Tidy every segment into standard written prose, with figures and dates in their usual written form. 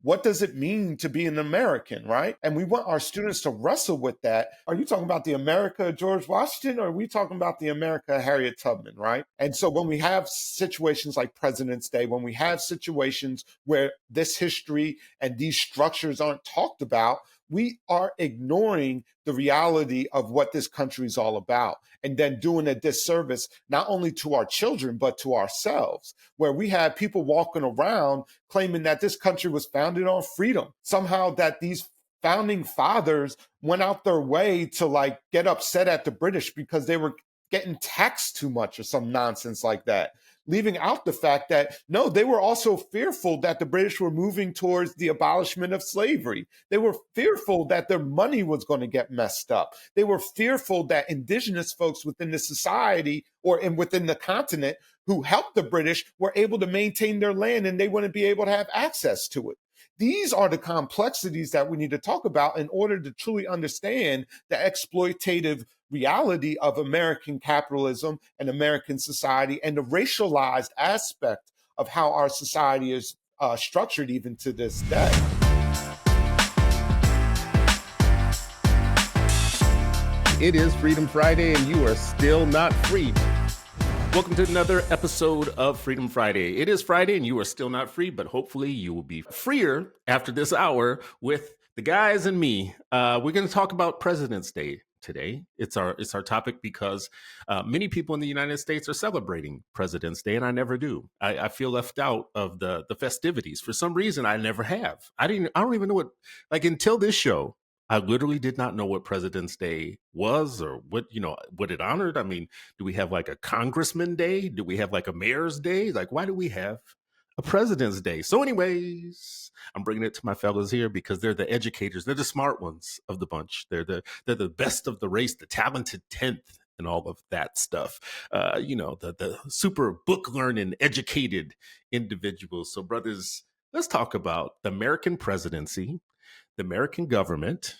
what does it mean to be an American, right? And we want our students to wrestle with that. Are you talking about the America of George Washington, or are we talking about the America of Harriet Tubman, right? And so when we have situations like President's Day, when we have situations where this history and these structures aren't talked about, we are ignoring the reality of what this country is all about, and then doing a disservice not only to our children, but to ourselves, where we have people walking around claiming that this country was founded on freedom. Somehow that these founding fathers went out their way to like get upset at the British because they were getting taxed too much or some nonsense like that, leaving out the fact that, no, they were also fearful that the British were moving towards the abolishment of slavery. They were fearful that their money was going to get messed up. They were fearful that indigenous folks within the society within the continent who helped the British were able to maintain their land and they wouldn't be able to have access to it. These are the complexities that we need to talk about in order to truly understand the exploitative reality of American capitalism and American society and the racialized aspect of how our society is structured even to this day. It is Freedom Friday and you are still not free. Welcome to another episode of Freedom Friday. It is Friday and you are still not free, but hopefully you will be freer after this hour with the guys and me. We're going to talk about President's Day today. It's our topic because many people in the United States are celebrating President's Day, and I never do. I feel left out of the festivities. For some reason, I never have. I don't even know until this show, I literally did not know what President's Day was or what it honored. I mean, do we have like a Congressman Day? Do we have like a Mayor's Day? Like, why do we have a President's Day? So anyways, I'm bringing it to my fellas here because they're the educators. They're the smart ones of the bunch. They're the best of the race, the talented 10th and all of that stuff. The super book learning, educated individuals. So brothers, let's talk about the American presidency, the American government,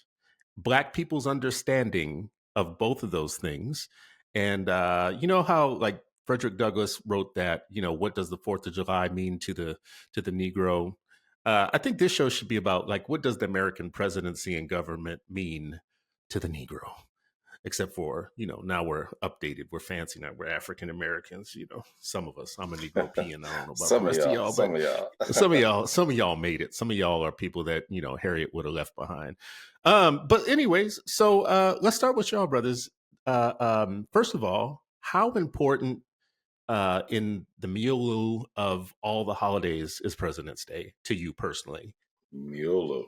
Black people's understanding of both of those things. And you know how like Frederick Douglass wrote that, what does the 4th of July mean to the Negro? I think this show should be about like, what does the American presidency and government mean to the Negro? Except for, now we're updated. We're fancy now. We're African Americans, some of us. I'm a Negro-Pean. I don't know about the rest of y'all. Some of y'all made it. Some of y'all are people that, Harriet would have left behind. But anyways, so let's start with y'all, brothers. First of all, how important in the milieu of all the holidays is President's Day to you personally? Mule.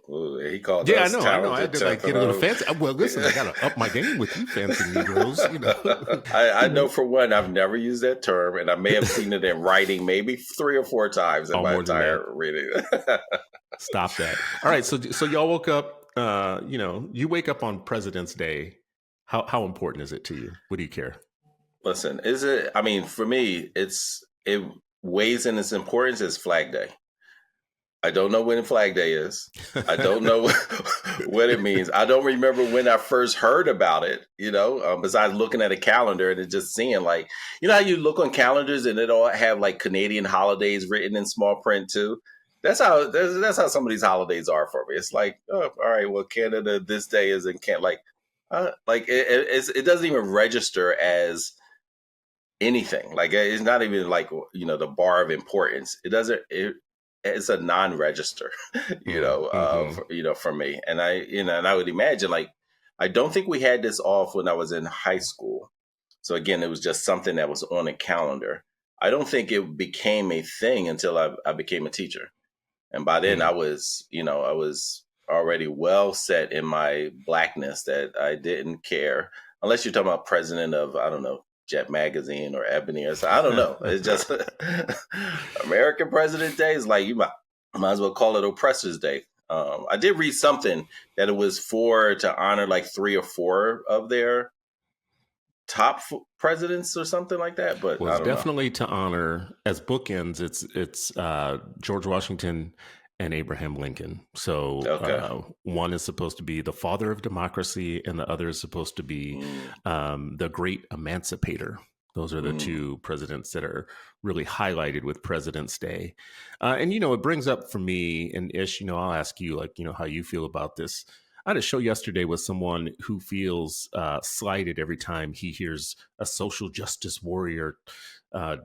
He called us. Yeah, I know. I had to get a little fancy. Well, listen, I got to up my game with you fancy Negroes. I know for one, I've never used that term, and I may have seen it in writing maybe 3 or 4 times in my entire reading. Stop that. All right, so y'all woke up. You wake up on President's Day. How important is it to you? What do you care? Listen, for me, it weighs in its importance as Flag Day. I don't know when Flag Day is. I don't know what it means. I don't remember when I first heard about it, besides looking at a calendar and just seeing like, how you look on calendars and it all have like Canadian holidays written in small print too. That's how some of these holidays are for me. It's like, oh, all right, well, Canada, this day is in Canada. It doesn't even register as anything. Like it's not even like, the bar of importance. It's a non-register, for me. And I would imagine like, I don't think we had this off when I was in high school. So again, it was just something that was on a calendar. I don't think it became a thing until I became a teacher. And by then I was already well set in my Blackness that I didn't care, unless you're talking about president of, I don't know, Jet Magazine or Ebony or something. I don't know. It's just American President Day is like, you might as well call it Oppressors Day. I did read something that it was to honor like 3 or 4 of their top presidents or something like that. But well, it's definitely to honor as bookends. It's George Washington and Abraham Lincoln. So one is supposed to be the father of democracy and the other is supposed to be the great emancipator. Those are the two presidents that are really highlighted with President's Day. And, it brings up for me, and Ish, I'll ask you, how you feel about this. I had a show yesterday with someone who feels slighted every time he hears a social justice warrior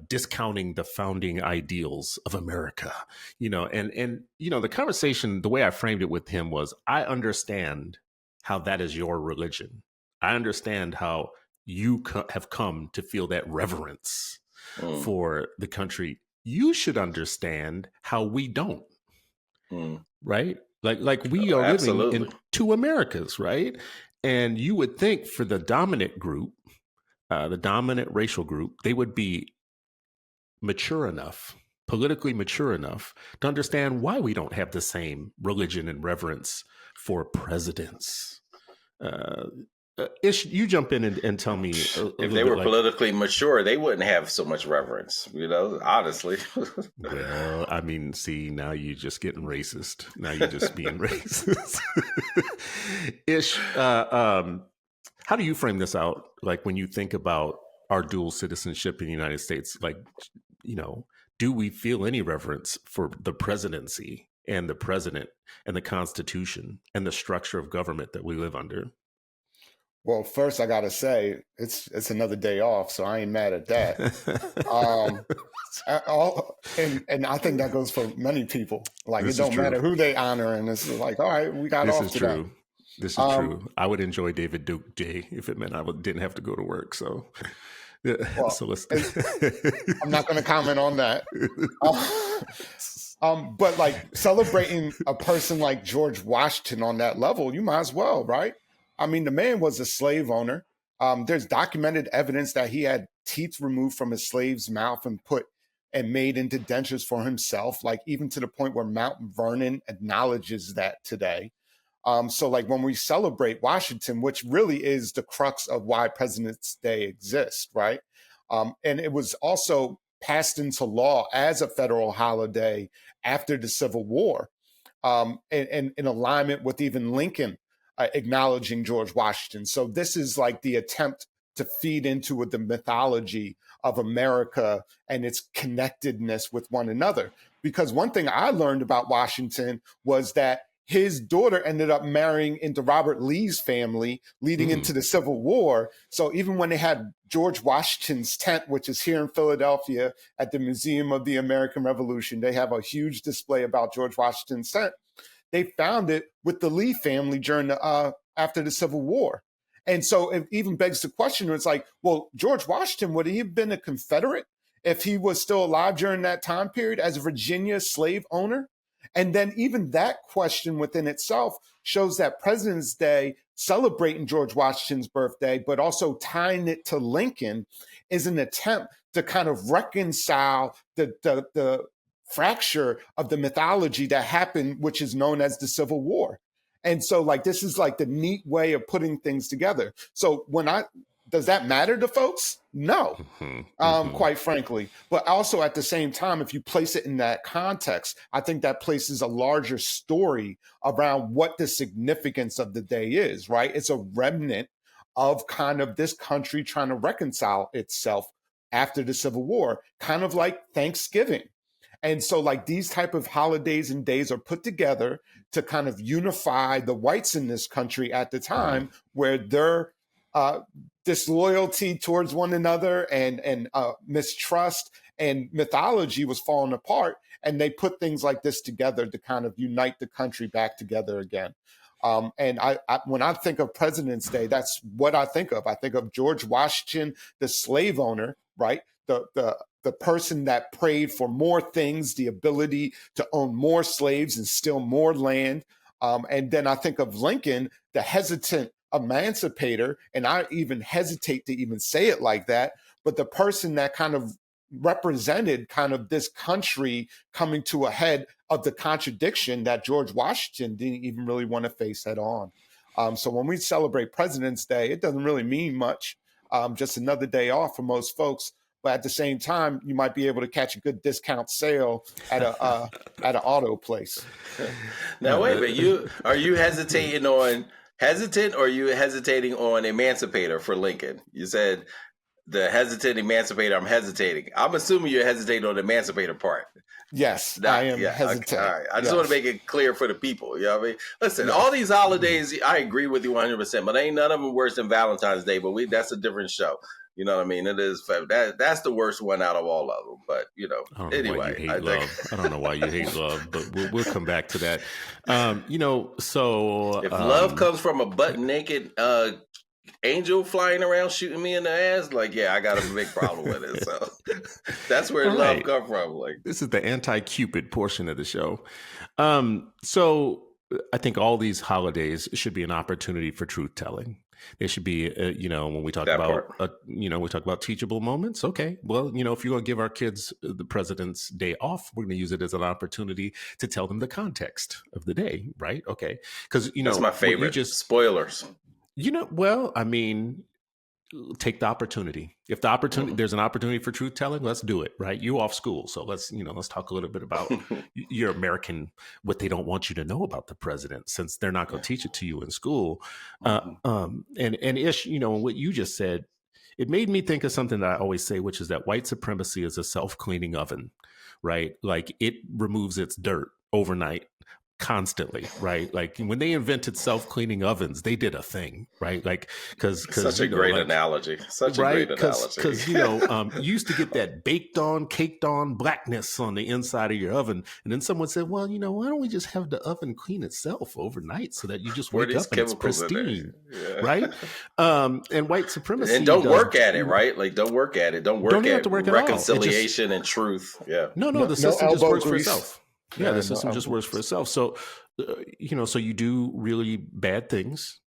discounting the founding ideals of America, and the conversation, the way I framed it with him was, I understand how that is your religion. I understand how you have come to feel that reverence for the country. You should understand how we don't, right? Like we are living in two Americas, right? And you would think for the dominant group, the dominant racial group, they would be mature enough, politically mature enough to understand why we don't have the same religion and reverence for presidents. Ish, you jump in and tell me. If they were politically mature, they wouldn't have so much reverence, honestly. Well, I mean, see, now you're just getting racist. Now you're just being racist. Ish, how do you frame this out? Like when you think about our dual citizenship in the United States, do we feel any reverence for the presidency and the president and the Constitution and the structure of government that we live under? Well, first I gotta say it's another day off, so I ain't mad at that. And I think that goes for many people. Like it don't matter who they honor, and it's like, all right, we got off today. This is true. I would enjoy David Duke Day if it meant I didn't have to go to work. So, well, so let's. I'm not going to comment on that. But like celebrating a person like George Washington on that level, you might as well, right? I mean, the man was a slave owner. There's documented evidence that he had teeth removed from his slave's mouth and made into dentures for himself, like even to the point where Mount Vernon acknowledges that today. So like when we celebrate Washington, which really is the crux of why President's Day exists, right? And it was also passed into law as a federal holiday after the Civil War, and in alignment with even Lincoln acknowledging George Washington. So this is like the attempt to feed into the mythology of America and its connectedness with one another. Because one thing I learned about Washington was that his daughter ended up marrying into Robert Lee's family, leading into the Civil War. So even when they had George Washington's tent, which is here in Philadelphia at the Museum of the American Revolution, they have a huge display about George Washington's tent. They found it with the Lee family during after the Civil War. And so it even begs the question, it's like, well, George Washington, would he have been a Confederate if he was still alive during that time period as a Virginia slave owner? And then even that question within itself shows that President's Day, celebrating George Washington's birthday, but also tying it to Lincoln, is an attempt to kind of reconcile the fracture of the mythology that happened, which is known as the Civil War. And so like, this is like the neat way of putting things together. So does that matter to folks? No, quite frankly. But also at the same time, if you place it in that context, I think that places a larger story around what the significance of the day is, right? It's a remnant of kind of this country trying to reconcile itself after the Civil War, kind of like Thanksgiving. And so like these type of holidays and days are put together to kind of unify the whites in this country at the time, where their disloyalty towards one another and mistrust and mythology was falling apart. And they put things like this together to kind of unite the country back together again. And when I think of President's Day, that's what I think of. I think of George Washington, the slave owner, right? The person that prayed for more things, the ability to own more slaves and still more land. And then I think of Lincoln, the hesitant emancipator, and I even hesitate to even say it like that, but the person that kind of represented kind of this country coming to a head of the contradiction that George Washington didn't even really want to face head on. So when we celebrate President's Day, it doesn't really mean much, just another day off for most folks. But at the same time, you might be able to catch a good discount sale at an auto place. Now, wait a minute. Are you hesitating on hesitant, or are you hesitating on emancipator for Lincoln? You said the hesitant emancipator. I'm hesitating. I'm assuming you're hesitating on the emancipator part. Yes, I Not, am yeah. Okay, hesitant. all right. I just Yes. want to make it clear for the people. You know what I mean? Listen, Yes. all these holidays, I agree with you 100%, but ain't none of them worse than Valentine's Day. But that's a different show. You know what I mean? It is that's the worst one out of all of them. But I don't know anyway, why you hate love. I don't know why you hate love, but we'll come back to that. So if love comes from a butt naked angel flying around shooting me in the ass, like, yeah, I got a big problem with it. So that's where love come from. Like, this is the anti-Cupid portion of the show. So I think all these holidays should be an opportunity for truth telling. There should be, when we talk we talk about teachable moments. Okay, well, if you're going to give our kids the President's Day off, we're going to use it as an opportunity to tell them the context of the day, right? Okay, because that's my favorite. Spoilers. Well, I mean, take the opportunity. If the opportunity, there's an opportunity for truth telling, let's do it, right? You off school. So let's talk a little bit about your American, what they don't want you to know about the president, since they're not going to teach it to you in school. And Ish, what you just said, it made me think of something that I always say, which is that white supremacy is a self-cleaning oven, right? Like it removes its dirt overnight. Constantly, right? Like when they invented self-cleaning ovens, they did a thing, right? Like because such a great analogy, such a great analogy. Because you used to get that baked on, caked on blackness on the inside of your oven, and then someone said, "Well, why don't we just have the oven clean itself overnight so that you just wake up and it's pristine, right?" And white supremacy and don't work at it, right? Like don't work at it. Don't have to work at reconciliation and truth. Yeah. No, the system just works for itself. Yeah, the system just works for itself. So, so you do really bad things,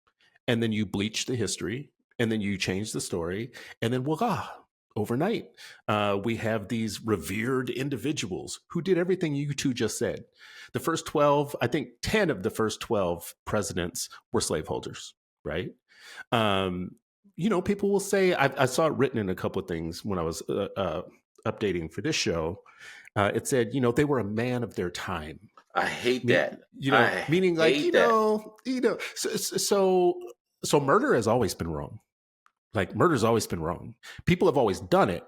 and then you bleach the history, and then you change the story, and then voila, overnight, we have these revered individuals who did everything you two just said. The first 12, I think 10 of the first 12 presidents were slaveholders, right? People will say, I saw it written in a couple of things when I was updating for this show. It said, they were a man of their time. I hate that. Meaning like, so murder has always been wrong. Like murder's always been wrong. People have always done it,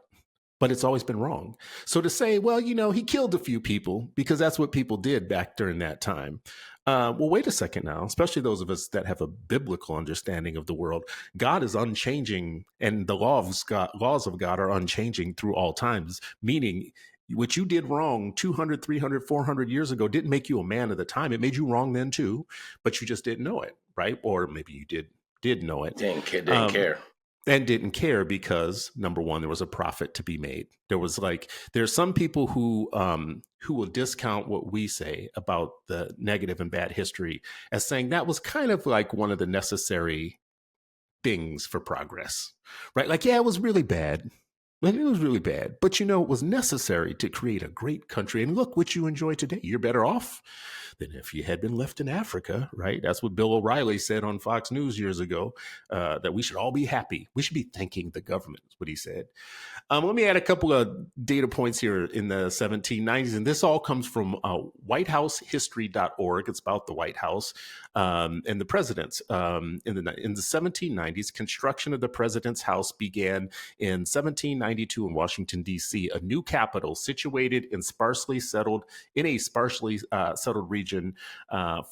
but it's always been wrong. So to say, well, he killed a few people because that's what people did back during that time. Well, wait a second now, especially those of us that have a biblical understanding of the world. God is unchanging, and the laws of God are unchanging through all times, meaning what you did wrong 200, 300, 400 years ago didn't make you a man at the time. It made you wrong then too, but you just didn't know it, right? Or maybe you did know it. Didn't care. And didn't care because, number one, there was a profit to be made. There's some people who will discount what we say about the negative and bad history as saying that was kind of like one of the necessary things for progress, right? Like, yeah, it was really bad. It was really bad, but it was necessary to create a great country. And look what you enjoy today. You're better off than if you had been left in Africa, right? That's what Bill O'Reilly said on Fox News years ago, that we should all be happy. We should be thanking the government, is what he said. Let me add a couple of data points here in the 1790s. And this all comes from whitehousehistory.org. It's about the White House and the presidents. In the 1790s, construction of the president's house began in 1792 in Washington, D.C., a new capital situated in a sparsely settled region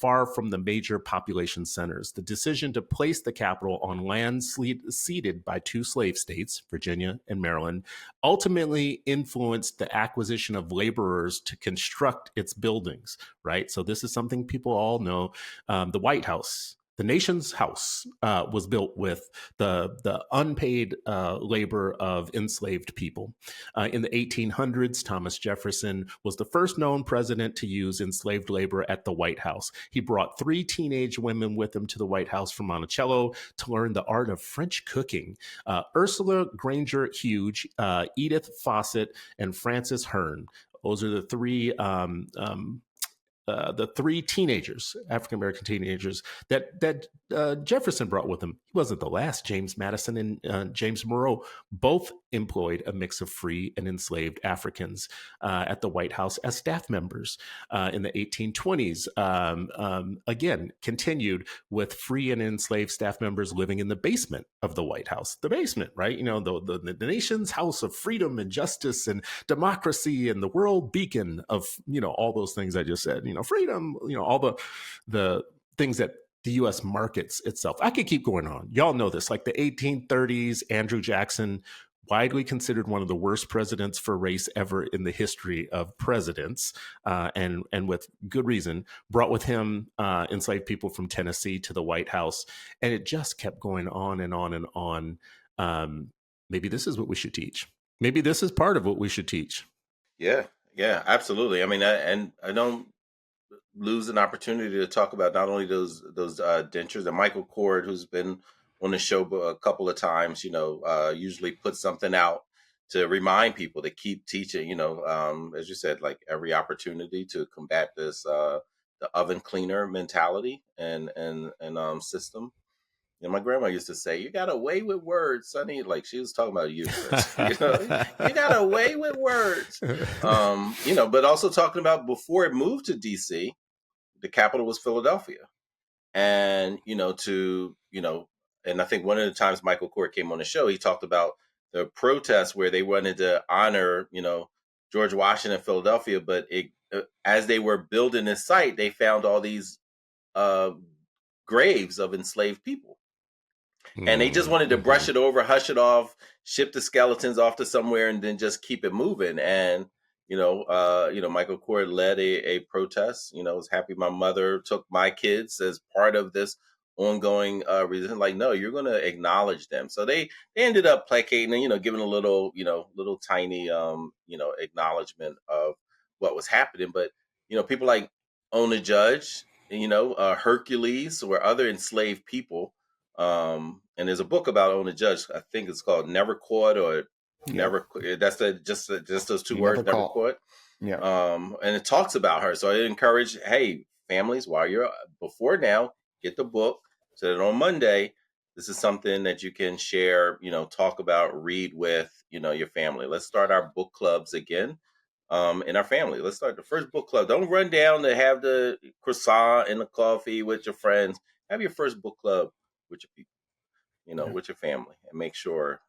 far from the major population centers. The decision to place the capital on land ceded by two slave states, Virginia and Maryland, ultimately influenced the acquisition of laborers to construct its buildings, right? So this is something people all know. The White House, the nation's house, was built with the unpaid labor of enslaved people. In the 1800s, Thomas Jefferson was the first known president to use enslaved labor at the White House. He brought 3 teenage women with him to the White House from Monticello to learn the art of French cooking. Ursula Granger Hughes, Edith Fawcett, and Frances Hearn. Those are the three teenagers, African-American teenagers, that Jefferson brought with him. He wasn't the last. James Madison and James Monroe both employed a mix of free and enslaved Africans at the White House as staff members in the 1820s. Again, continued with free and enslaved staff members living in the basement of the White House. The basement, right? You know, the nation's house of freedom and justice and democracy and the world beacon of, you know, all those things I just said, you know, freedom, you know, all the things that the U.S. markets itself. I could keep going on. Y'all know this, like the 1830s, Andrew Jackson, widely considered one of the worst presidents for race ever in the history of presidents, and with good reason, brought with him enslaved people from Tennessee to the White House. And it just kept going on and on and on. Maybe this is what we should teach. Maybe this is part of what we should teach. Yeah, absolutely. I mean, I don't lose an opportunity to talk about not only those dentures, and Michael Cord, who's been on the show a couple of times, you know, usually put something out to remind people to keep teaching, you know, as you said, like every opportunity to combat this, the oven cleaner mentality and system. And my grandma used to say, "You got a way with words, Sonny." Like she was talking about you, Chris. You know, you got a way with words. You know, but also talking about before it moved to DC, the capital was Philadelphia. And, you know, and I think one of the times Michael Cord came on the show, he talked about the protests where they wanted to honor, you know, George Washington in Philadelphia. But as they were building this site, they found all these graves of enslaved people. And they just wanted to brush it over, hush it off, ship the skeletons off to somewhere, and then just keep it moving. And Michael Cord led a protest. You know, I was happy my mother took my kids as part of this ongoing reason. Like, no, you're going to acknowledge them. So they ended up placating and, you know, giving a little tiny, acknowledgement of what was happening. But, you know, people like Ona Judge, you know, Hercules, or other enslaved people. And there's a book about Ona Judge. I think it's called Never Caught or Never. That's just those two words, Never Caught. Yeah. And it talks about her. So I encourage, hey, families, before now, get the book so that on Monday, this is something that you can share, you know, talk about, read with, you know, your family. Let's start our book clubs again. In our family. Let's start the first book club. Don't run down to have the croissant and the coffee with your friends. Have your first book club with your people, you know, with your family, and make sure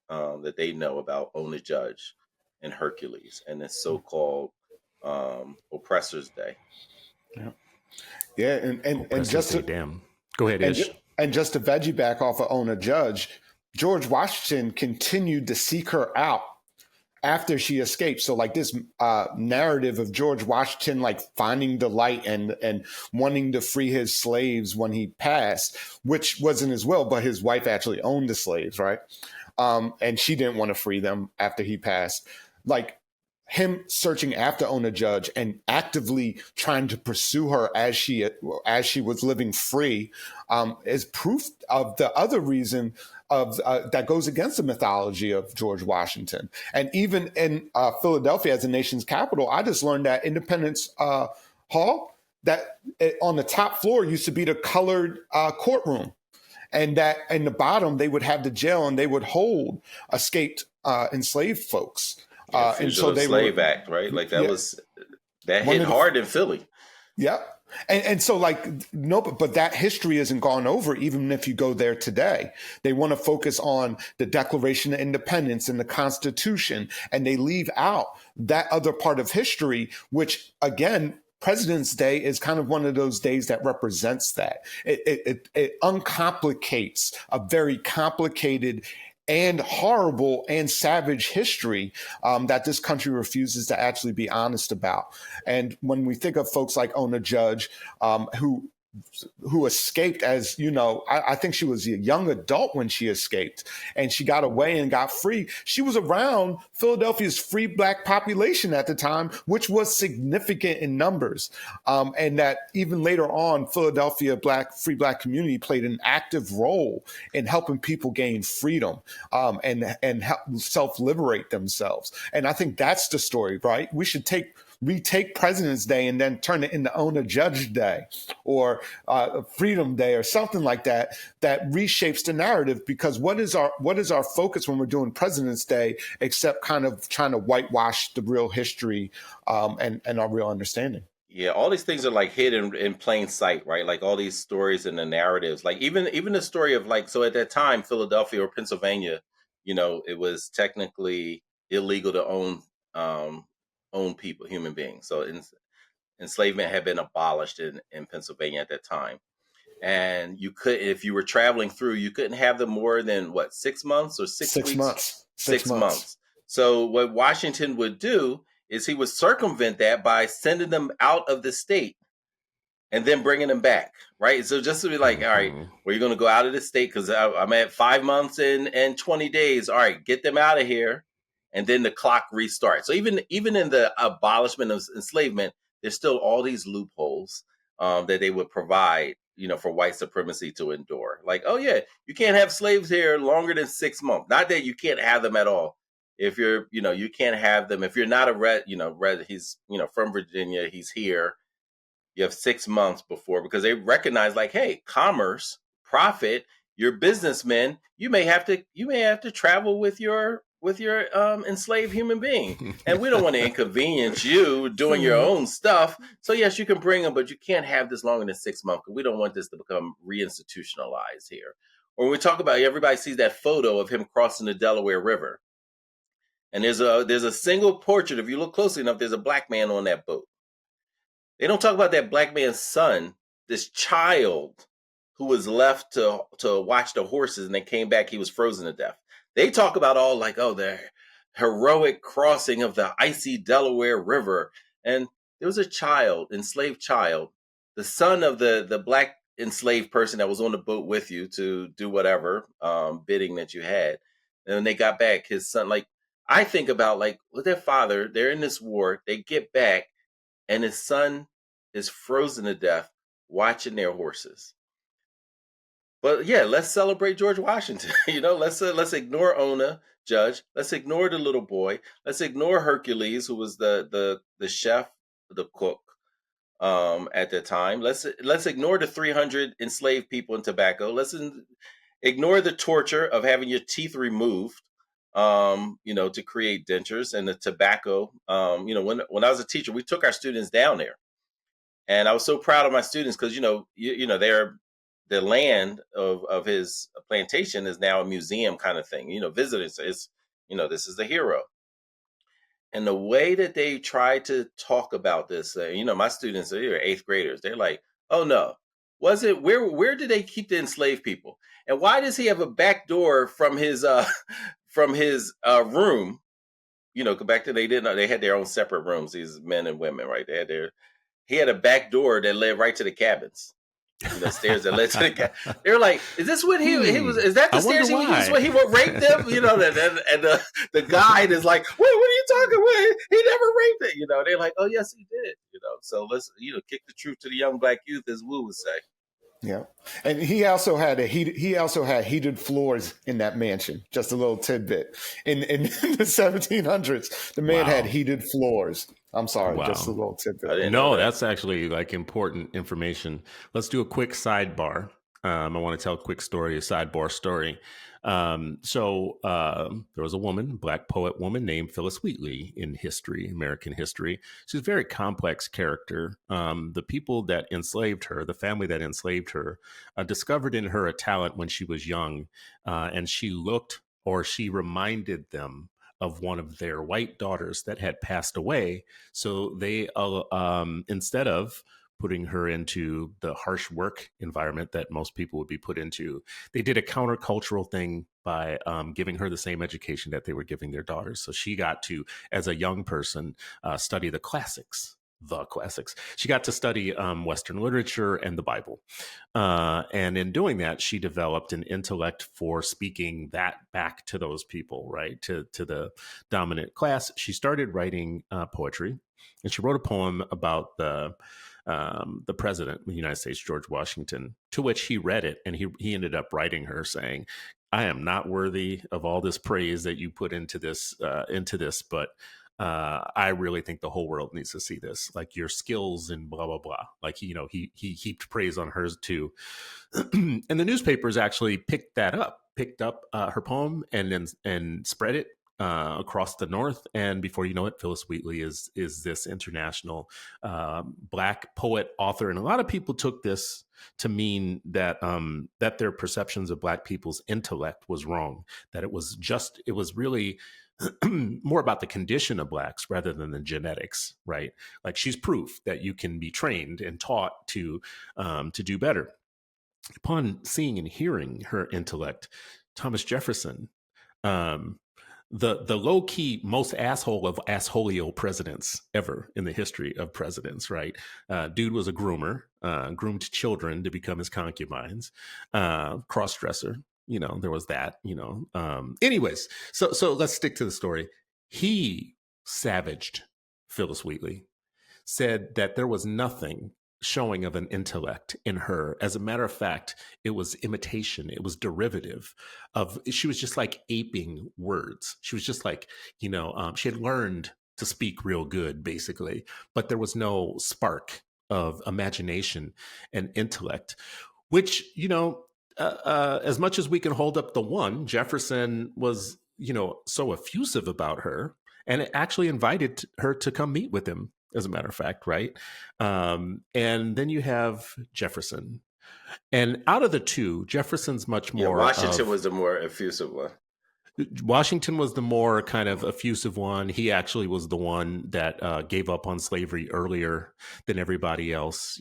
that they know about Ona Judge and Hercules and this so-called Oppressors Day. Yeah, and just to, damn. Go ahead, Ish. And just to veggie back off of Ona Judge, George Washington continued to seek her out after she escaped. So like this narrative of George Washington like finding delight and wanting to free his slaves when he passed, which wasn't his will, but his wife actually owned the slaves, right? And she didn't want to free them after he passed. Like him searching after Ona Judge and actively trying to pursue her as she was living free is proof of the other reason of that goes against the mythology of George Washington. And even in Philadelphia as the nation's capital, I just learned that Independence Hall, that on the top floor used to be the colored courtroom. And that in the bottom, they would have the jail and they would hold escaped enslaved folks. And so they Slave Act, right? Like that hit hard in Philly. Yeah. And so like, no, but that history isn't gone over, even if you go there today. They want to focus on the Declaration of Independence and the Constitution, and they leave out that other part of history, which again, President's Day is kind of one of those days that represents that. It uncomplicates a very complicated and horrible and savage history that this country refuses to actually be honest about. And when we think of folks like Ona Judge, who escaped as, you know, I think she was a young adult when she escaped and she got away and got free. She was around Philadelphia's free Black population at the time, which was significant in numbers. And that even later on, Philadelphia free Black community played an active role in helping people gain freedom and help self-liberate themselves. And I think that's the story, right? We should take retake President's Day and then turn it into Own a Judge Day or Freedom Day or something like that, that reshapes the narrative. Because what is our focus when we're doing President's Day, except kind of trying to whitewash the real history and our real understanding? Yeah, all these things are like hidden in plain sight, right? Like all these stories and the narratives, like even the story of like, so at that time, Philadelphia or Pennsylvania, it was technically illegal to own people, human beings. So enslavement had been abolished in Pennsylvania at that time. And you could, if you were traveling through, you couldn't have them more than what, 6 months or 6 weeks? 6 months. 6 months. So what Washington would do is he would circumvent that by sending them out of the state and then bringing them back, right? So just to be like, all right, well, you're going to go out of the state because I'm at 5 months and 20 days. All right, get them out of here. And then the clock restarts. So even in the abolishment of enslavement, there's still all these loopholes that they would provide, for white supremacy to endure. Like, oh yeah, you can't have slaves here longer than 6 months. Not that you can't have them at all. If you're, you can't have them. If you're not a red, he's, from Virginia, he's here. You have 6 months before, because they recognize like, hey, commerce, profit, you're businessmen. You may have to travel with your enslaved human being, and we don't want to inconvenience you doing your own stuff. So yes, you can bring them, but you can't have this longer than 6 months because we don't want this to become reinstitutionalized here. Or when we talk about, everybody sees that photo of him crossing the Delaware River, and there's a single portrait. If you look closely enough, there's a black man on that boat. They don't talk about that black man's son, this child who was left to watch the horses, and then came back, he was frozen to death. They talk about all like, oh, the heroic crossing of the icy Delaware River. And there was a child, enslaved child, the son of the black enslaved person that was on the boat with you to do whatever bidding that you had. And when they got back, his son, like, I think about like with their father, they're in this war, they get back, and his son is frozen to death watching their horses. But yeah, let's celebrate George Washington. Let's ignore Ona, Judge. Let's ignore the little boy. Let's ignore Hercules, who was the chef, the cook at the time. Let's ignore the 300 enslaved people in tobacco. Let's ignore the torture of having your teeth removed, to create dentures, and the tobacco. When I was a teacher, we took our students down there, and I was so proud of my students because they're. The land of his plantation is now a museum kind of thing. Visitors, this is the hero. And the way that they try to talk about this, my students are 8th graders. They're like, oh no, where did they keep the enslaved people? And why does he have a back door from his room? Back then they had their own separate rooms, these men and women, right? He had a back door that led right to the cabins. Stairs that led to the cabin. They're like, is this what he was? Is that the stairs he used when he would rape them? And the guide is like, what are you talking about? He never raped it. They're like, oh yes, he did. So let's kick the truth to the young black youth, as Wu would say. Yeah, and he also had heated floors in that mansion. Just a little tidbit. In the 1700s, the man had heated floors. I'm sorry, just a little tidbit. No, that's actually like important information. Let's do a quick sidebar. I want to tell a quick story, a sidebar story. There was a woman, black poet woman named Phyllis Wheatley in history, American history. She's a very complex character. The people that enslaved her, the family that enslaved her, discovered in her a talent when she was young, and she reminded them of one of their white daughters that had passed away. So they, instead of putting her into the harsh work environment that most people would be put into, they did a countercultural thing by giving her the same education that they were giving their daughters. So she got to, as a young person, study the classics. She got to study Western literature and the Bible. And in doing that, she developed an intellect for speaking that back to those people, right? To the dominant class. She started writing poetry, and she wrote a poem about the president of the United States, George Washington, to which he read it. And he ended up writing her saying, I am not worthy of all this praise that you put into this, but I really think the whole world needs to see this. Like your skills and blah blah blah. Like he heaped praise on hers too, and the newspapers actually picked up her poem and spread it across the North. And before you know it, Phyllis Wheatley is this international Black poet, author, and a lot of people took this to mean that that their perceptions of Black people's intellect was wrong. That it was really more about the condition of Blacks rather than the genetics, right? Like she's proof that you can be trained and taught to do better. Upon seeing and hearing her intellect, Thomas Jefferson, the low key most asshole of assholio presidents ever in the history of presidents, right? Dude was a groomer, groomed children to become his concubines, cross dresser. There was that. Anyways, so let's stick to the story. He savaged Phyllis Wheatley, said that there was nothing showing of an intellect in her. As a matter of fact, it was imitation. It was derivative of, she was just like aping words. She was just like, she had learned to speak real good, basically, but there was no spark of imagination and intellect, which, as much as we can hold up the one, Jefferson was, so effusive about her and actually invited her to come meet with him, as a matter of fact, right? And then you have Jefferson. And out of the two, Jefferson's much more... Washington was the more effusive one. Washington was the more kind of effusive one. He actually was the one that gave up on slavery earlier than everybody else.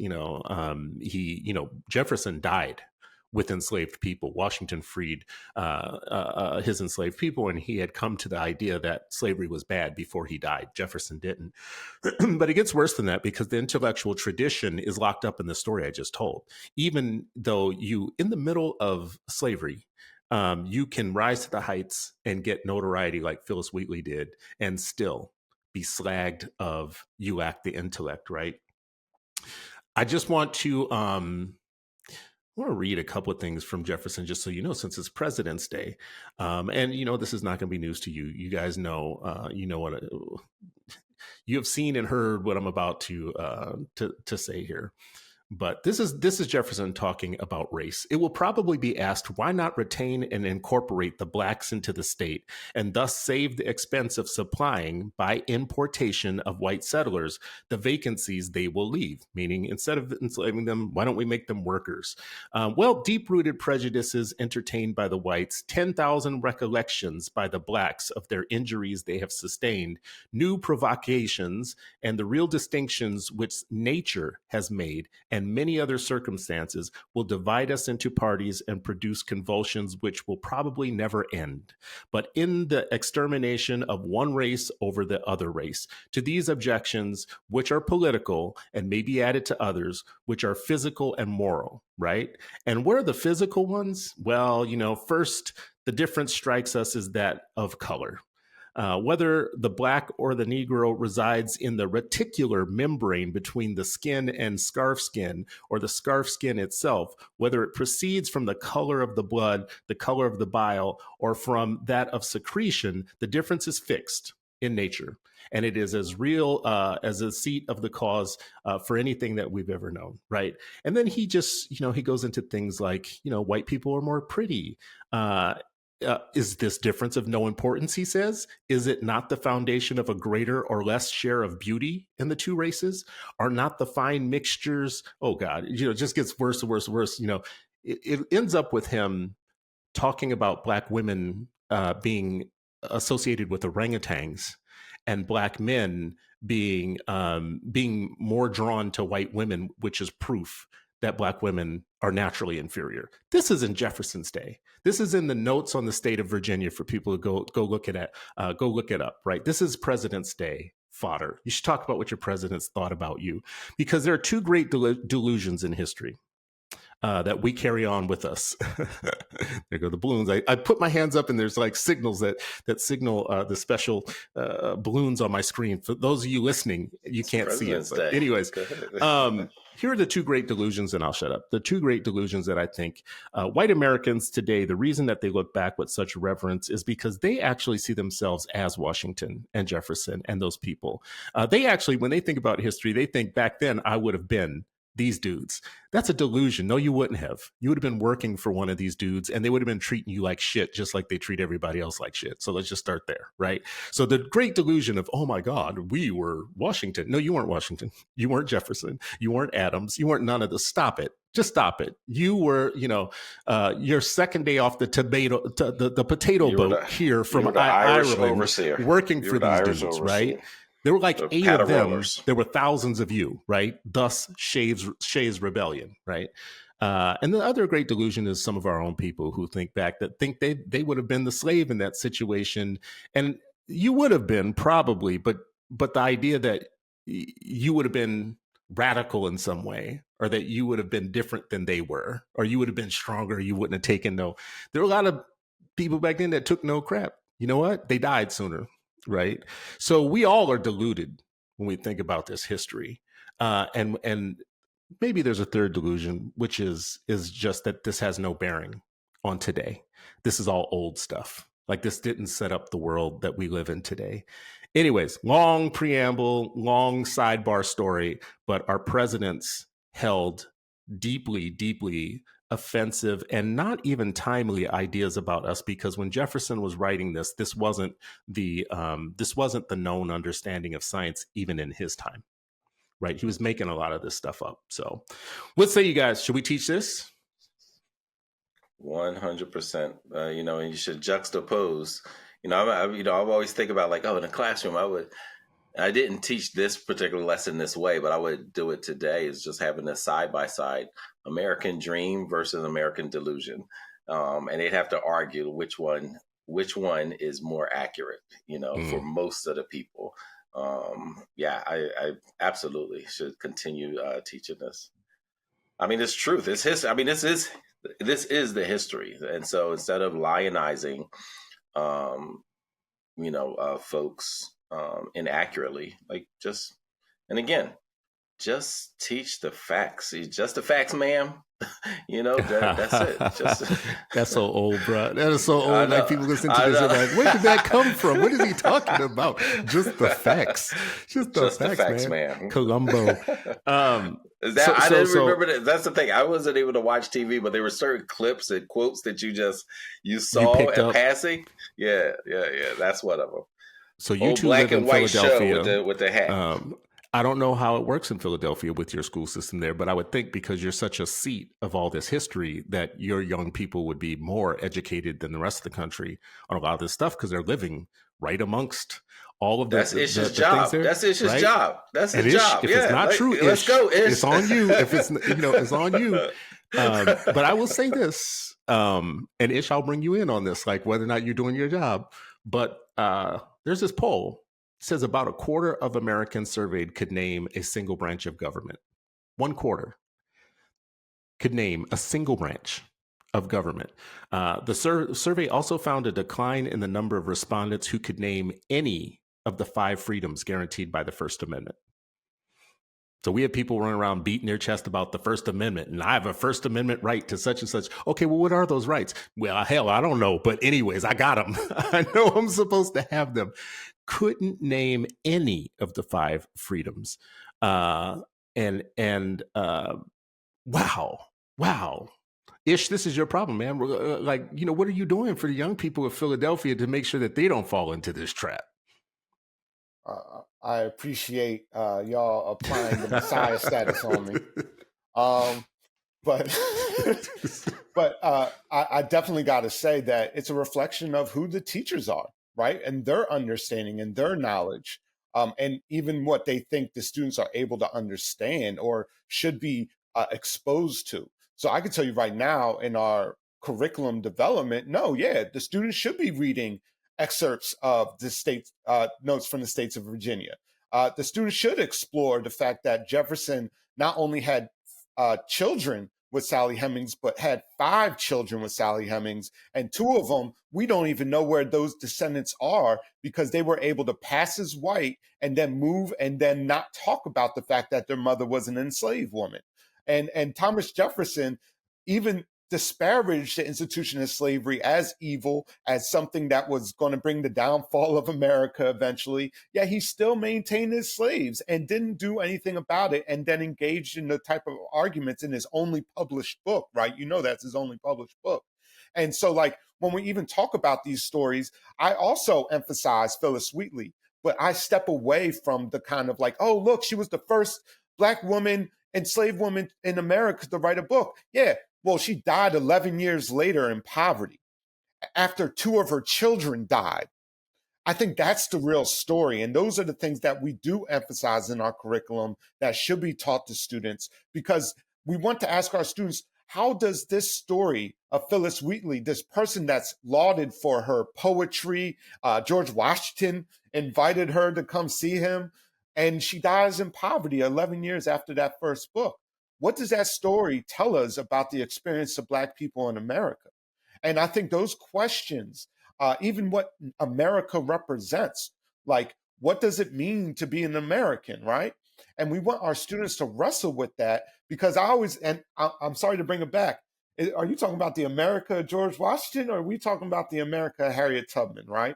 Jefferson died with enslaved people. Washington freed his enslaved people, and he had come to the idea that slavery was bad before he died. Jefferson didn't. But it gets worse than that, because the intellectual tradition is locked up in the story I just told. Even though in the middle of slavery, you can rise to the heights and get notoriety like Phyllis Wheatley did and still be slagged of you lack the intellect, right? I just want to... I want to read a couple of things from Jefferson, just so you know, since it's President's Day. And, this is not going to be news to you. You guys know, you have seen and heard what I'm about to say here. But this is Jefferson talking about race. It will probably be asked, why not retain and incorporate the Blacks into the state and thus save the expense of supplying, by importation of white settlers, the vacancies they will leave? Meaning, instead of enslaving them, why don't we make them workers? Deep-rooted prejudices entertained by the whites, 10,000 recollections by the Blacks of their injuries they have sustained, new provocations, and the real distinctions which nature has made, and many other circumstances will divide us into parties and produce convulsions which will probably never end, but in the extermination of one race over the other race. To these objections, which are political, and may be added to others, which are physical and moral, right? And what are the physical ones? Well, first, the difference strikes us is that of color. Whether the Black or the Negro resides in the reticular membrane between the skin and scarf skin, or the scarf skin itself, whether it proceeds from the color of the blood, the color of the bile, or from that of secretion, the difference is fixed in nature. And it is as real as the seat of the cause for anything that we've ever known, right? And then he just, he goes into things like, white people are more pretty. Is this difference of no importance, he says? Is it not the foundation of a greater or less share of beauty in the two races? Are not the fine mixtures? Oh, God, it just gets worse and worse and worse. It ends up with him talking about Black women being associated with orangutans, and Black men being more drawn to white women, which is proof that Black women are naturally inferior. This is in Jefferson's day. This is in the notes on the state of Virginia for people to go look it up, right? This is President's Day fodder. You should talk about what your presidents thought about you, because there are two great delusions in history. that we carry on with us. There go the balloons. I put my hands up and there's like signals that signal the special balloons on my screen. For those of you listening, you can't see it. But anyways, here are the two great delusions, and I'll shut up. The two great delusions that I think white Americans today, the reason that they look back with such reverence is because they actually see themselves as Washington and Jefferson and those people. They actually, when they think about history, they think back then I would have been these dudes. That's a delusion. No, you wouldn't have. You would have been working for one of these dudes and they would have been treating you like shit, just like they treat everybody else like shit. So let's just start there, right? So the great delusion of, oh my God, we were Washington. No, you weren't Washington. You weren't Jefferson. You weren't Adams. You weren't none of this. Stop it. Just stop it. You were, your second day off the potato boat here from Ireland, working for these dudes, right? There were like 8 of them. Rollers. There were thousands of you, right? Thus, Shays Rebellion, right? And the other great delusion is some of our own people who think they would have been the slave in that situation, and you would have been probably, but the idea that you would have been radical in some way, or that you would have been different than they were, or you would have been stronger, you wouldn't have taken no. There were a lot of people back then that took no crap. You know what? They died sooner. Right. So we all are deluded when we think about this history. And maybe there's a third delusion, which is just that this has no bearing on today. This is all old stuff. Like this didn't set up the world that we live in today. Anyways, long preamble, long sidebar story, but our presidents held deeply, deeply offensive and not even timely ideas about us, because when Jefferson was writing this wasn't the known understanding of science even in his time, right? He was making a lot of this stuff up. So what say you guys? Should we teach this? 100%. And you should juxtapose. I've always think about like, in a classroom, I didn't teach this particular lesson this way, but I would do it today, is just having a side-by-side American dream versus American delusion. And they'd have to argue which one is more accurate, for most of the people. I absolutely should continue teaching this. I mean, it's truth. It's history. I mean, this is the history. And so instead of lionizing, folks inaccurately, just teach the facts. Just the facts, ma'am. That's it. That's so old, bro. That is so old. Like people listen to this, are like, where did that come from? What is he talking about? Just the facts. Just the facts, man. Columbo. I didn't remember that. That's the thing. I wasn't able to watch TV, but there were certain clips and quotes that you saw in passing. Yeah. That's one of them. So you two live in Philadelphia with the hat. I don't know how it works in Philadelphia with your school system there, but I would think because you're such a seat of all this history that your young people would be more educated than the rest of the country on a lot of this stuff, because they're living right amongst all of this. That's Ish's job. That's Ish's right? job. That's his job. If it's not true, let's go. It's on you. If it's it's on you. But I will say this, and Ish, I'll bring you in on this, like whether or not you're doing your job. But there's this poll. It says about a quarter of Americans surveyed could name a single branch of government. 1/4 could name a single branch of government. The survey also found a decline in the number of respondents who could name any of the 5 freedoms guaranteed by the First Amendment. So we have people running around beating their chest about the First Amendment, and I have a First Amendment right to such and such. Okay, well, what are those rights? Well, hell, I don't know. But anyways, I got them. I know I'm supposed to have them. Couldn't name any of the 5 freedoms. Wow. Ish, this is your problem, man. What are you doing for the young people of Philadelphia to make sure that they don't fall into this trap? I appreciate y'all applying the Messiah status on me. But I definitely got to say that it's a reflection of who the teachers are, right? And their understanding and their knowledge, and even what they think the students are able to understand or should be exposed to. So I can tell you right now in our curriculum development, the students should be reading excerpts of the state notes from the states of Virginia. The students should explore the fact that Jefferson not only had children with Sally Hemings, but had 5 children with Sally Hemings. And 2 of them, we don't even know where those descendants are because they were able to pass as white and then move and then not talk about the fact that their mother was an enslaved woman. And Thomas Jefferson even disparaged the institution of slavery as evil, as something that was going to bring the downfall of America eventually. Yet he still maintained his slaves and didn't do anything about it, and then engaged in the type of arguments in his only published book, right? You know, that's his only published book. And so, like, when we even talk about these stories, I also emphasize Phyllis Wheatley, but I step away from the kind of like, oh, look, she was the first Black woman, enslaved woman in America to write a book. Yeah, well, she died 11 years later in poverty after 2 of her children died. I think that's the real story. And those are the things that we do emphasize in our curriculum that should be taught to students, because we want to ask our students, how does this story of Phyllis Wheatley, this person that's lauded for her poetry, George Washington invited her to come see him, and she dies in poverty 11 years after that first book. What does that story tell us about the experience of Black people in America? And I think those questions, even what America represents, like, what does it mean to be an American, right? And we want our students to wrestle with that, because I'm sorry to bring it back. Are you talking about the America of George Washington, or are we talking about the America of Harriet Tubman, right?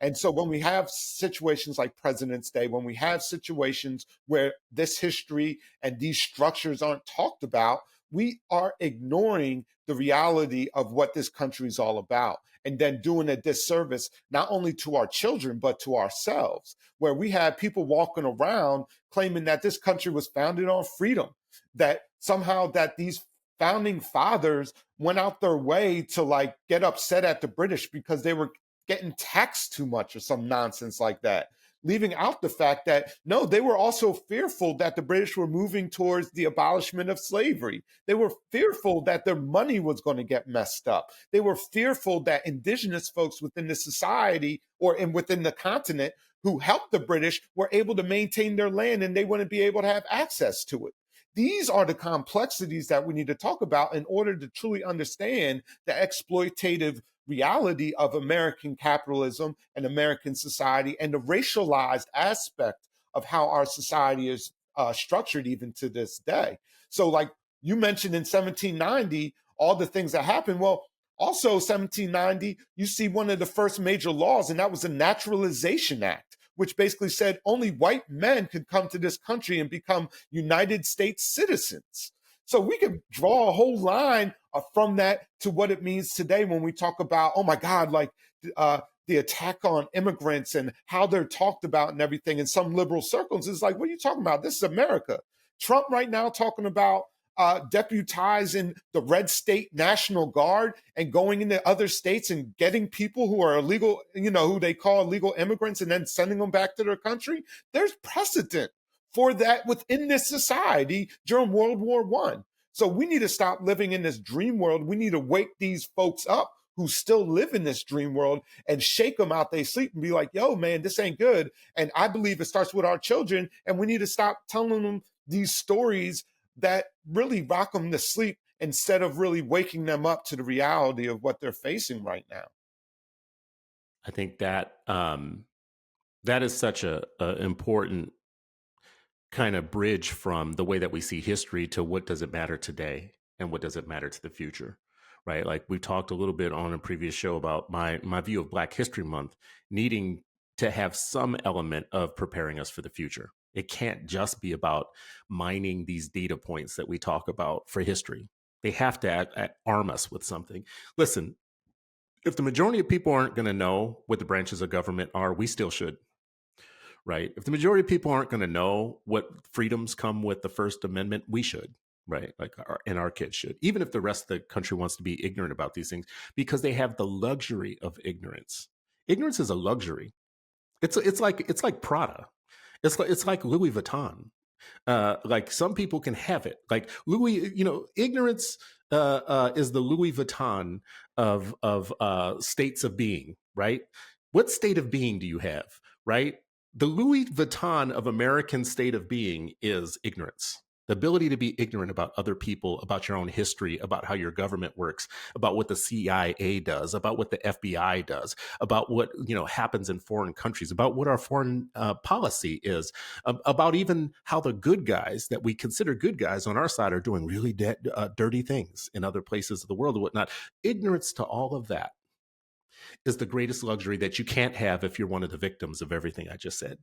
And so when we have situations like President's Day, when we have situations where this history and these structures aren't talked about, we are ignoring the reality of what this country is all about, and then doing a disservice not only to our children, but to ourselves, where we have people walking around claiming that this country was founded on freedom, that somehow that these founding fathers went out their way to like get upset at the British because they were getting taxed too much or some nonsense like that, leaving out the fact that, no, they were also fearful that the British were moving towards the abolishment of slavery. They were fearful that their money was going to get messed up. They were fearful that indigenous folks within the society or within the continent who helped the British were able to maintain their land and they wouldn't be able to have access to it. These are the complexities that we need to talk about in order to truly understand the exploitative reality of American capitalism and American society, and the racialized aspect of how our society is structured even to this day. So like you mentioned in 1790, all the things that happened. Well, also 1790, you see one of the first major laws, and that was the Naturalization Act, which basically said only white men could come to this country and become United States citizens. So we could draw a whole line from that to what it means today when we talk about, oh my God, like the attack on immigrants and how they're talked about and everything in some liberal circles. Is like, what are you talking about? This is America. Trump right now talking about deputizing the red state National Guard and going into other states and getting people who are illegal, who they call illegal immigrants, and then sending them back to their country. There's precedent for that within this society during World War I. So we need to stop living in this dream world. We need to wake these folks up who still live in this dream world and shake them out they sleep and be like, yo, man, this ain't good. And I believe it starts with our children, and we need to stop telling them these stories that really rock them to sleep instead of really waking them up to the reality of what they're facing right now. I think that that is such a important kind of bridge from the way that we see history to what does it matter today and what does it matter to the future, right? Like we talked a little bit on a previous show about my view of Black History Month needing to have some element of preparing us for the future. It can't just be about mining these data points that we talk about for history. They have to arm us with something. Listen, if the majority of people aren't going to know what the branches of government are, we still should. Right. If the majority of people aren't going to know what freedoms come with the First Amendment, we should. Right. Like our kids should, even if the rest of the country wants to be ignorant about these things, because they have the luxury of ignorance. Ignorance is a luxury. It's like Prada. It's like Louis Vuitton. Like some people can have it. Like Louis, ignorance is the Louis Vuitton of states of being. Right. What state of being do you have? Right. The Louis Vuitton of American state of being is ignorance. The ability to be ignorant about other people, about your own history, about how your government works, about what the CIA does, about what the FBI does, about what happens in foreign countries, about what our foreign policy is, about even how the good guys that we consider good guys on our side are doing really dirty things in other places of the world and whatnot. Ignorance to all of that is the greatest luxury that you can't have if you're one of the victims of everything I just said,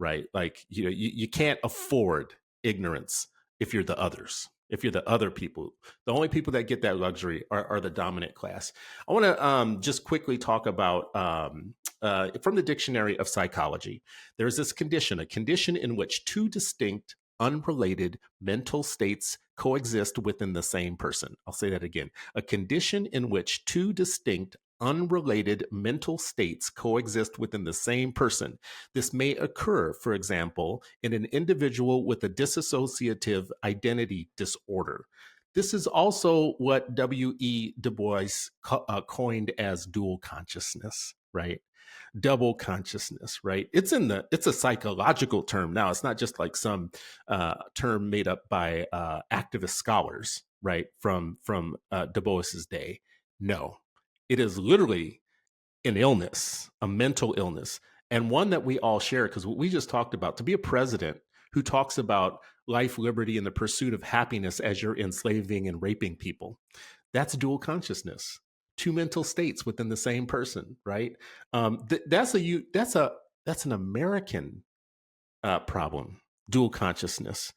right? Like, you can't afford ignorance if you're the others, if you're the other people. The only people that get that luxury are the dominant class. I want to just quickly talk about, from the Dictionary of Psychology, there's this condition, a condition in which two distinct, unrelated mental states coexist within the same person. I'll say that again. A condition in which two distinct, unrelated mental states coexist within the same person. This may occur, for example, in an individual with a dissociative identity disorder. This is also what W.E. Du Bois coined as dual consciousness, right? Double consciousness, right? It's a psychological term now. It's not just like some term made up by activist scholars, right? From Du Bois's day. No, it is literally an illness, a mental illness, and one that we all share, because what we just talked about, to be a president who talks about life, liberty, and the pursuit of happiness as you're enslaving and raping people, that's dual consciousness. Two mental states within the same person, right? That's an American problem. Dual consciousness,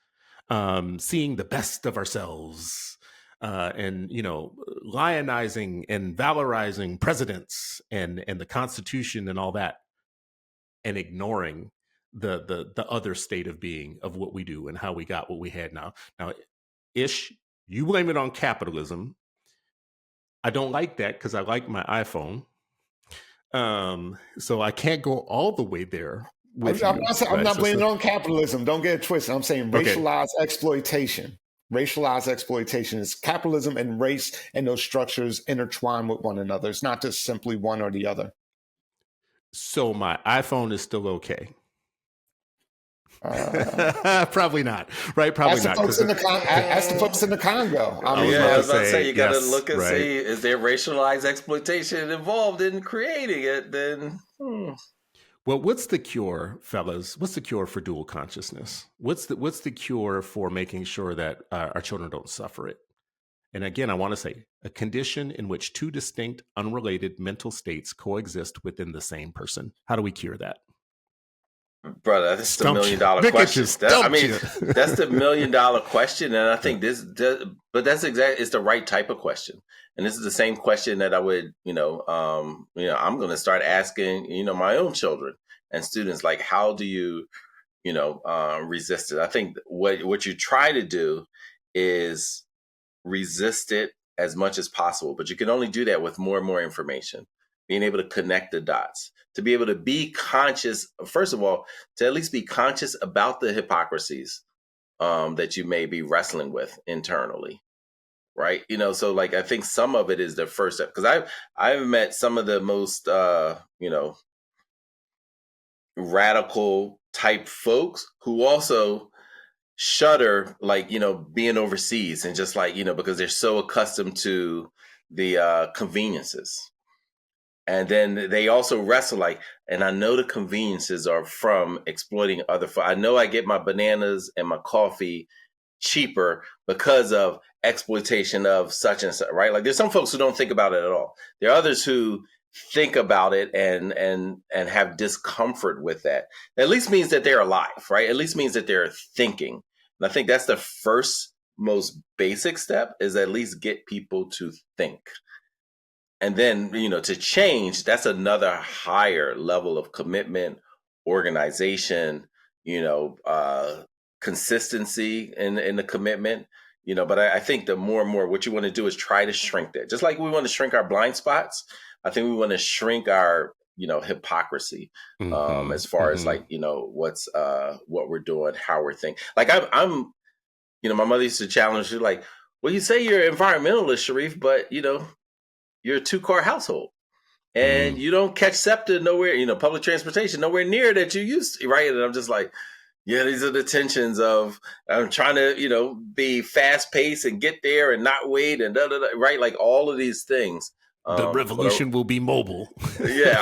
seeing the best of ourselves, and lionizing and valorizing presidents and the Constitution and all that, and ignoring the other state of being of what we do and how we got what we had now. Now, Ish, you blame it on capitalism. I don't like that because I like my iPhone. So I can't go all the way there. I'm not blaming it on capitalism. Don't get it twisted. I'm saying racialized exploitation. Racialized exploitation is capitalism and race, and those structures intertwine with one another. It's not just simply one or the other. So my iPhone is still okay. Probably not, right? Probably not. Ask the folks in the Congo. I was about to say, you got to look and see, is there racialized exploitation involved in creating it? Then, Well, what's the cure, fellas? What's the cure for dual consciousness? What's the cure for making sure that our children don't suffer it? And again, I want to say a condition in which two distinct, unrelated mental states coexist within the same person. How do we cure that? Brother, that's the $1 million question. That's the $1 million question, and I think but that's exactly, it's the right type of question, and this is the same question that I would, I'm going to start asking, my own children and students, like, how do you, resist it? I think what you try to do is resist it as much as possible, but you can only do that with more and more information, being able to connect the dots, to be able to be conscious, first of all, to at least be conscious about the hypocrisies that you may be wrestling with internally, right? So like, I think some of it is the first step, because I've met some of the most, radical type folks who also shudder, like, being overseas, and just like, because they're so accustomed to the conveniences. And then they also wrestle like, and I know the conveniences are from exploiting other. I know I get my bananas and my coffee cheaper because of exploitation of such and such, right? Like, there's some folks who don't think about it at all. There are others who think about it and have discomfort with that. That at least means that they're alive, right? At least means that they're thinking. And I think that's the first most basic step, is at least get people to think. And then, to change, that's another higher level of commitment, organization, consistency in the commitment, but I think the more and more what you want to do is try to shrink that. Just like we want to shrink our blind spots, I think we want to shrink our, hypocrisy, as far as like, what's what we're doing, how we're thinking. Like I'm, my mother used to challenge you, like, well, you say you're environmentalist, Sharif, but, you're a 2-car household, and you don't catch SEPTA nowhere, public transportation nowhere near that you used to, right? And I'm just like, Yeah, these are the tensions of I'm trying to, be fast paced and get there and not wait and right, like all of these things. The But revolution will be mobile. yeah,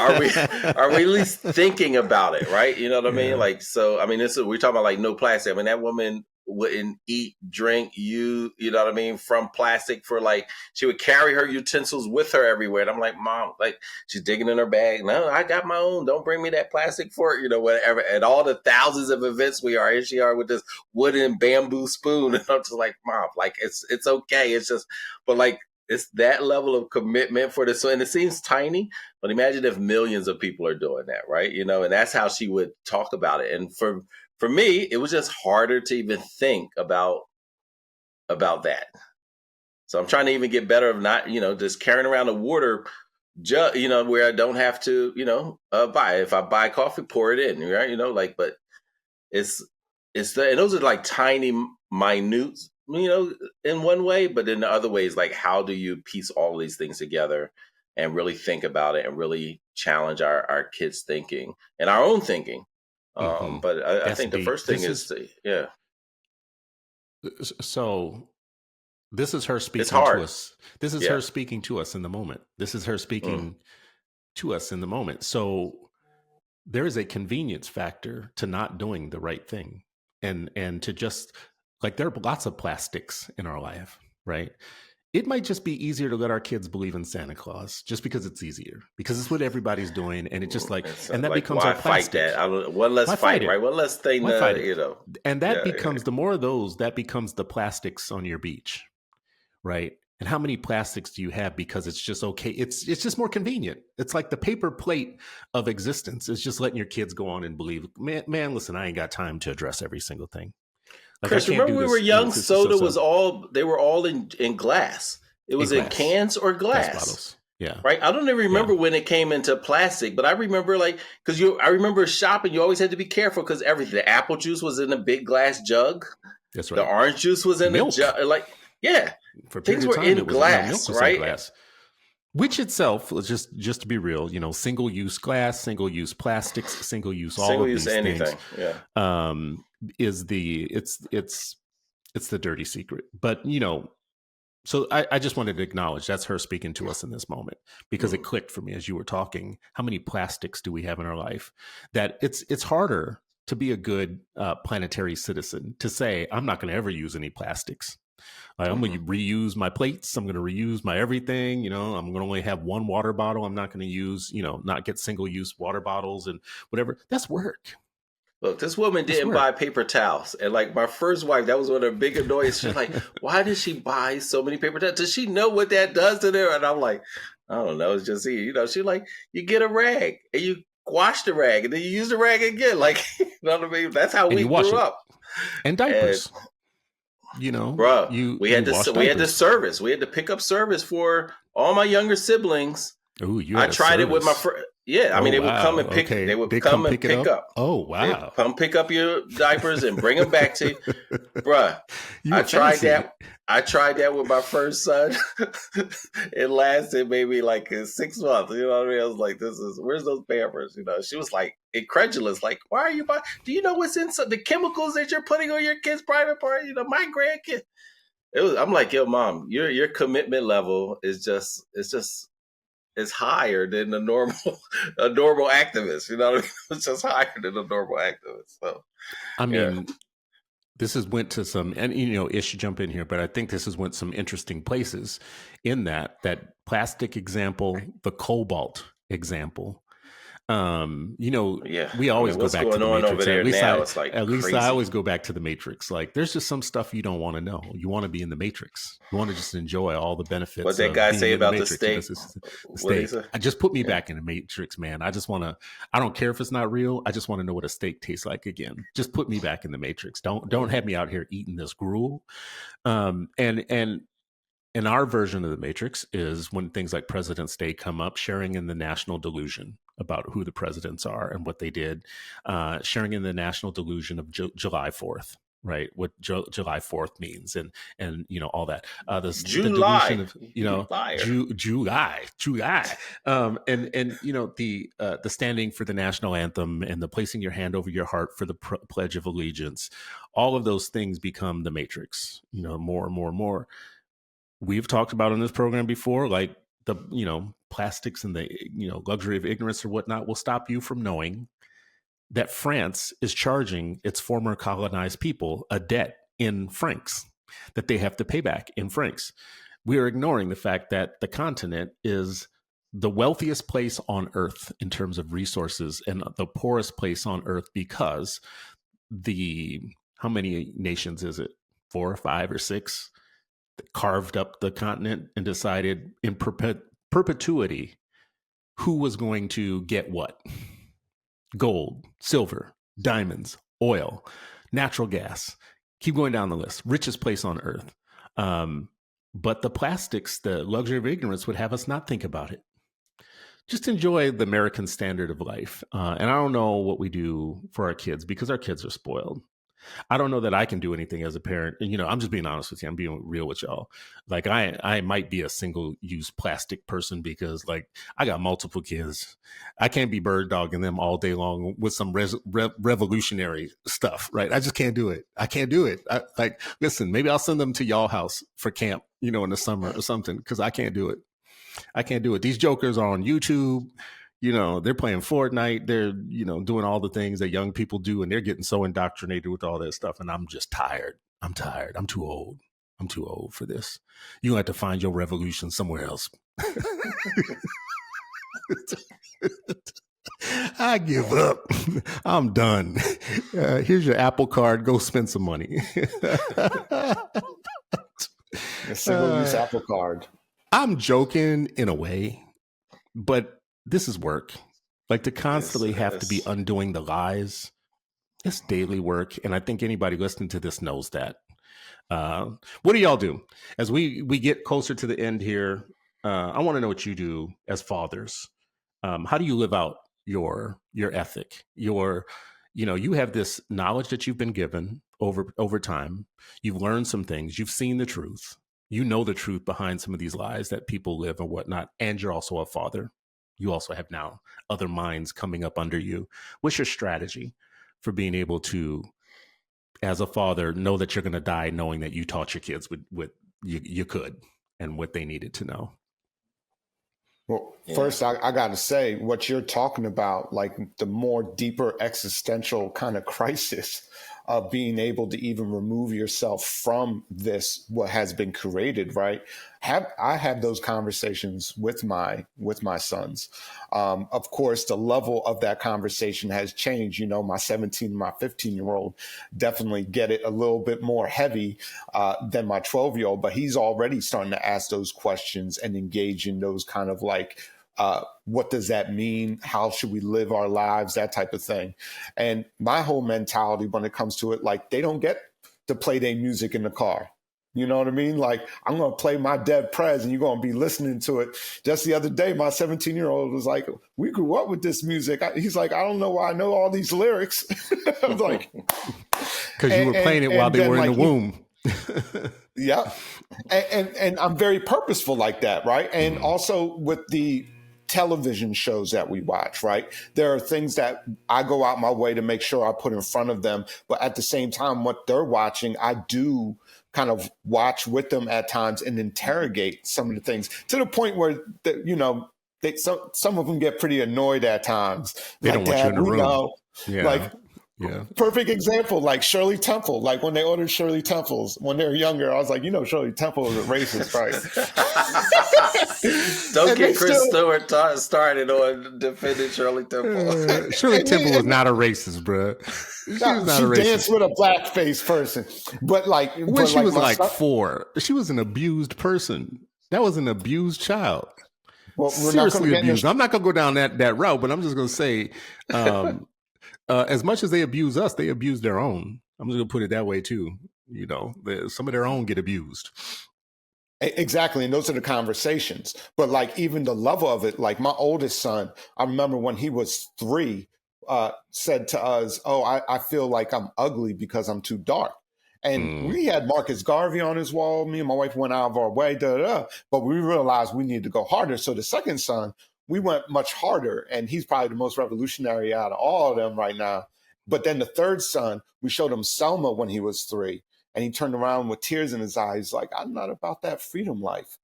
are we at least thinking about it, right? You know what I mean? Yeah. Like, so I mean, we're talking about like no plastic. I mean, that woman wouldn't eat, drink, you know what I mean, from plastic for like she would carry her utensils with her everywhere. And I'm like, Mom, like she's digging in her bag. No, I got my own. Don't bring me that plastic for it, whatever. And all the thousands of events here she are with this wooden bamboo spoon. And I'm just like, Mom, like it's okay. It's just, but like it's that level of commitment for this. So, and it seems tiny, but imagine if millions of people are doing that, right? And that's how she would talk about it. And for me, it was just harder to even think about that. So I'm trying to even get better of not, just carrying around a water jug, where I don't have to, buy. If I buy coffee, pour it in, right? But it's and those are like tiny, minute, in one way, but in the other ways, like how do you piece all of these things together and really think about it and really challenge our kids' thinking and our own thinking. But I think the first thing is yeah. So this is her speaking It's hard. to us. This is her speaking to us in the moment. This is her speaking to us in the moment. So there is a convenience factor to not doing the right thing, and to just like there are lots of plastics in our life, right? It might just be easier to let our kids believe in Santa Claus just because it's easier, because it's what everybody's doing, and it just and that like, becomes why our plastic. Fight that? One less fight, right? One less thing, And that becomes the more of those, that becomes the plastics on your beach, right? And how many plastics do you have because it's just okay? It's just more convenient. It's like the paper plate of existence. It's just letting your kids go on and believe, man, listen, I ain't got time to address every single thing. Like, Chris, remember we were young, soda was they were all in glass. It was in cans or glass bottles. Yeah. Right. I don't even remember when it came into plastic, but I remember I remember shopping. You always had to be careful because everything, the apple juice was in a big glass jug. That's right. The orange juice was in a jug. For things were in glass, right? Glass. Which itself, just to be real, single use glass, single use plastics, single use all of these things. Is it's the dirty secret. But so I just wanted to acknowledge that's her speaking to us in this moment, because it clicked for me as you were talking. How many plastics do we have in our life that it's harder to be a good planetary citizen to say, I'm not going to ever use any plastics. I'm going to reuse my plates. I'm going to reuse my everything. I'm going to only have one water bottle. I'm not going to use, not get single use water bottles and whatever. That's work. Look, this woman didn't buy paper towels. And like my first wife, that was one of her big annoyances. She's like, why did she buy so many paper towels? Does she know what that does to them? And I'm like, I don't know. It's just, she's like, you get a rag and you wash the rag and then you use the rag again. Like, you know what I mean? That's how we grew up. And diapers. We had to service. We had to pick up service for all my younger siblings. Ooh, I tried it with my friend. Yeah, I mean, they would come and pick. They would come and pick up. Oh, wow! Come pick up your diapers and bring them back to you, bruh. I tried that. I tried that with my first son. It lasted maybe like 6 months. You know what I mean? I was like, where's those Pampers? She was like incredulous. Like, why are you buying? Do you know what's in the chemicals that you're putting on your kids' private part? My grandkid. I'm like, yo, Mom, your commitment level is it's higher than a normal activist. You know what I mean? It's just higher than a normal activist. So, I mean, this has went to some, and Ish, jump in here, but I think this has went some interesting places in that plastic example, the cobalt example. We always go back to the Matrix. At least I always go back to the Matrix. Like, there's just some stuff you don't want to know. You want to be in the Matrix. You want to just enjoy all the benefits. What that guy say about the steak? Just put me back in the Matrix, man. I don't care if it's not real. I just want to know what a steak tastes like again. Just put me back in the Matrix. Don't have me out here eating this gruel. And our version of the Matrix is when things like President's Day come up, sharing in the national delusion about who the presidents are and what they did, sharing in the national delusion of July 4th right? What July 4th means, and all that. The delusion July, of you liar. July, and the standing for the national anthem and the placing your hand over your heart for the Pledge of Allegiance. All of those things become the matrix. More and more and more. We've talked about in this program before, like the plastics and the luxury of ignorance or whatnot will stop you from knowing that France is charging its former colonized people a debt in francs that they have to pay back in francs. We are ignoring the fact that the continent is the wealthiest place on earth in terms of resources and the poorest place on earth because how many nations is it? 4 or 5 or 6 that carved up the continent and decided in perpetuity who was going to get what? Gold, silver, diamonds, oil, natural gas. Keep going down the list. Richest place on earth. But the plastics, the luxury of ignorance would have us not think about it. Just enjoy the American standard of life. And I don't know what we do for our kids because our kids are spoiled. I don't know that I can do anything as a parent. And, I'm just being honest with you. I'm being real with y'all. Like I might be a single use plastic person because like I got multiple kids. I can't be bird dogging them all day long with some revolutionary stuff. Right. I just can't do it. I can't do it. Listen, maybe I'll send them to y'all house for camp, in the summer or something, because I can't do it. I can't do it. These jokers are on YouTube. They're playing Fortnite. They're, doing all the things that young people do. And they're getting so indoctrinated with all that stuff. And I'm just tired. I'm tired. I'm too old. I'm too old for this. You have to find your revolution somewhere else. I give up. I'm done. Here's your Apple Card. Go spend some money. A single-use Apple Card. I'm joking in a way, but this is work. Like to constantly have to be undoing the lies. It's daily work. And I think anybody listening to this knows that. What do y'all do? As we get closer to the end here, I want to know what you do as fathers. How do you live out your ethic? You have this knowledge that you've been given over time. You've learned some things. You've seen the truth. You know the truth behind some of these lies that people live and whatnot. And you're also a father. You also have now other minds coming up under you. What's your strategy for being able to, as a father, know that you're going to die knowing that you taught your kids what you could and what they needed to know? Well, first, I got to say, what you're talking about, like the more deeper existential kind of crisis of being able to even remove yourself from what has been created, right? I have those conversations with my sons. Of course, the level of that conversation has changed. My 17 and my 15-year-old definitely get it a little bit more heavy than my 12-year-old, but he's already starting to ask those questions and engage in those kind of like, what does that mean? How should we live our lives? That type of thing. And my whole mentality when it comes to it, like they don't get to play their music in the car. You know what I mean? Like I'm going to play my Dead Prez and you're going to be listening to it. Just the other day, my 17-year-old was like, we grew up with this music. He's like, I don't know why I know all these lyrics. I was like, because you were playing it while they were in the womb. Yeah. And I'm very purposeful like that. Right. And also with the television shows that we watch, right? There are things that I go out my way to make sure I put in front of them. But at the same time, what they're watching, I do kind of watch with them at times and interrogate some of the things to the point where, some of them get pretty annoyed at times. They don't want you in the room. Yeah. Perfect example, like Shirley Temple. Like when they ordered Shirley Temples when they were younger, I was like, Shirley Temple is a racist, right? Don't get Chris Stewart started on defending Shirley Temple. Shirley Temple was not a racist, bro. She danced with a blackface person, but like when she was like 4, she was an abused person. That was an abused child. Well, seriously abused. I'm not gonna go down that route, but I'm just gonna say. As much as they abuse us, they abuse their own. I'm just going to put it that way, too. Some of their own get abused. Exactly. And those are the conversations. But like even the level of it, like my oldest son, I remember when he was 3, said to us, I feel like I'm ugly because I'm too dark. And we had Marcus Garvey on his wall. Me and my wife went out of our way, but we realized we needed to go harder. So the second son, we went much harder, and he's probably the most revolutionary out of all of them right now. But then the third son, we showed him Selma when he was 3, and he turned around with tears in his eyes, like, I'm not about that freedom life,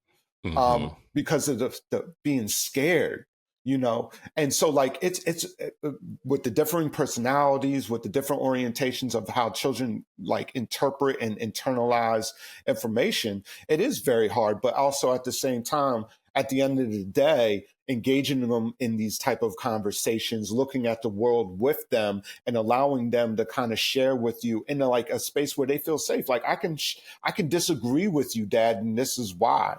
because of the being scared, And so, like, it's with the differing personalities, with the different orientations of how children like interpret and internalize information, it is very hard. But also at the same time, at the end of the day, engaging them in these type of conversations, looking at the world with them, and allowing them to kind of share with you in like a space where they feel safe. Like, I can disagree with you, Dad, and this is why.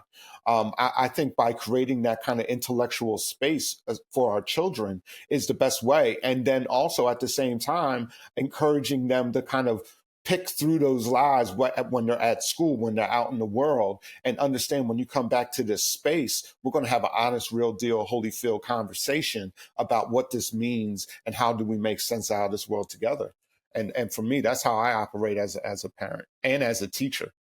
I think by creating that kind of intellectual space for our children is the best way. And then also at the same time, encouraging them to kind of pick through those lies when they're at school, when they're out in the world, and understand when you come back to this space, we're going to have an honest, real deal, Holyfield conversation about what this means and how do we make sense out of this world together. And for me, that's how I operate as a parent and as a teacher.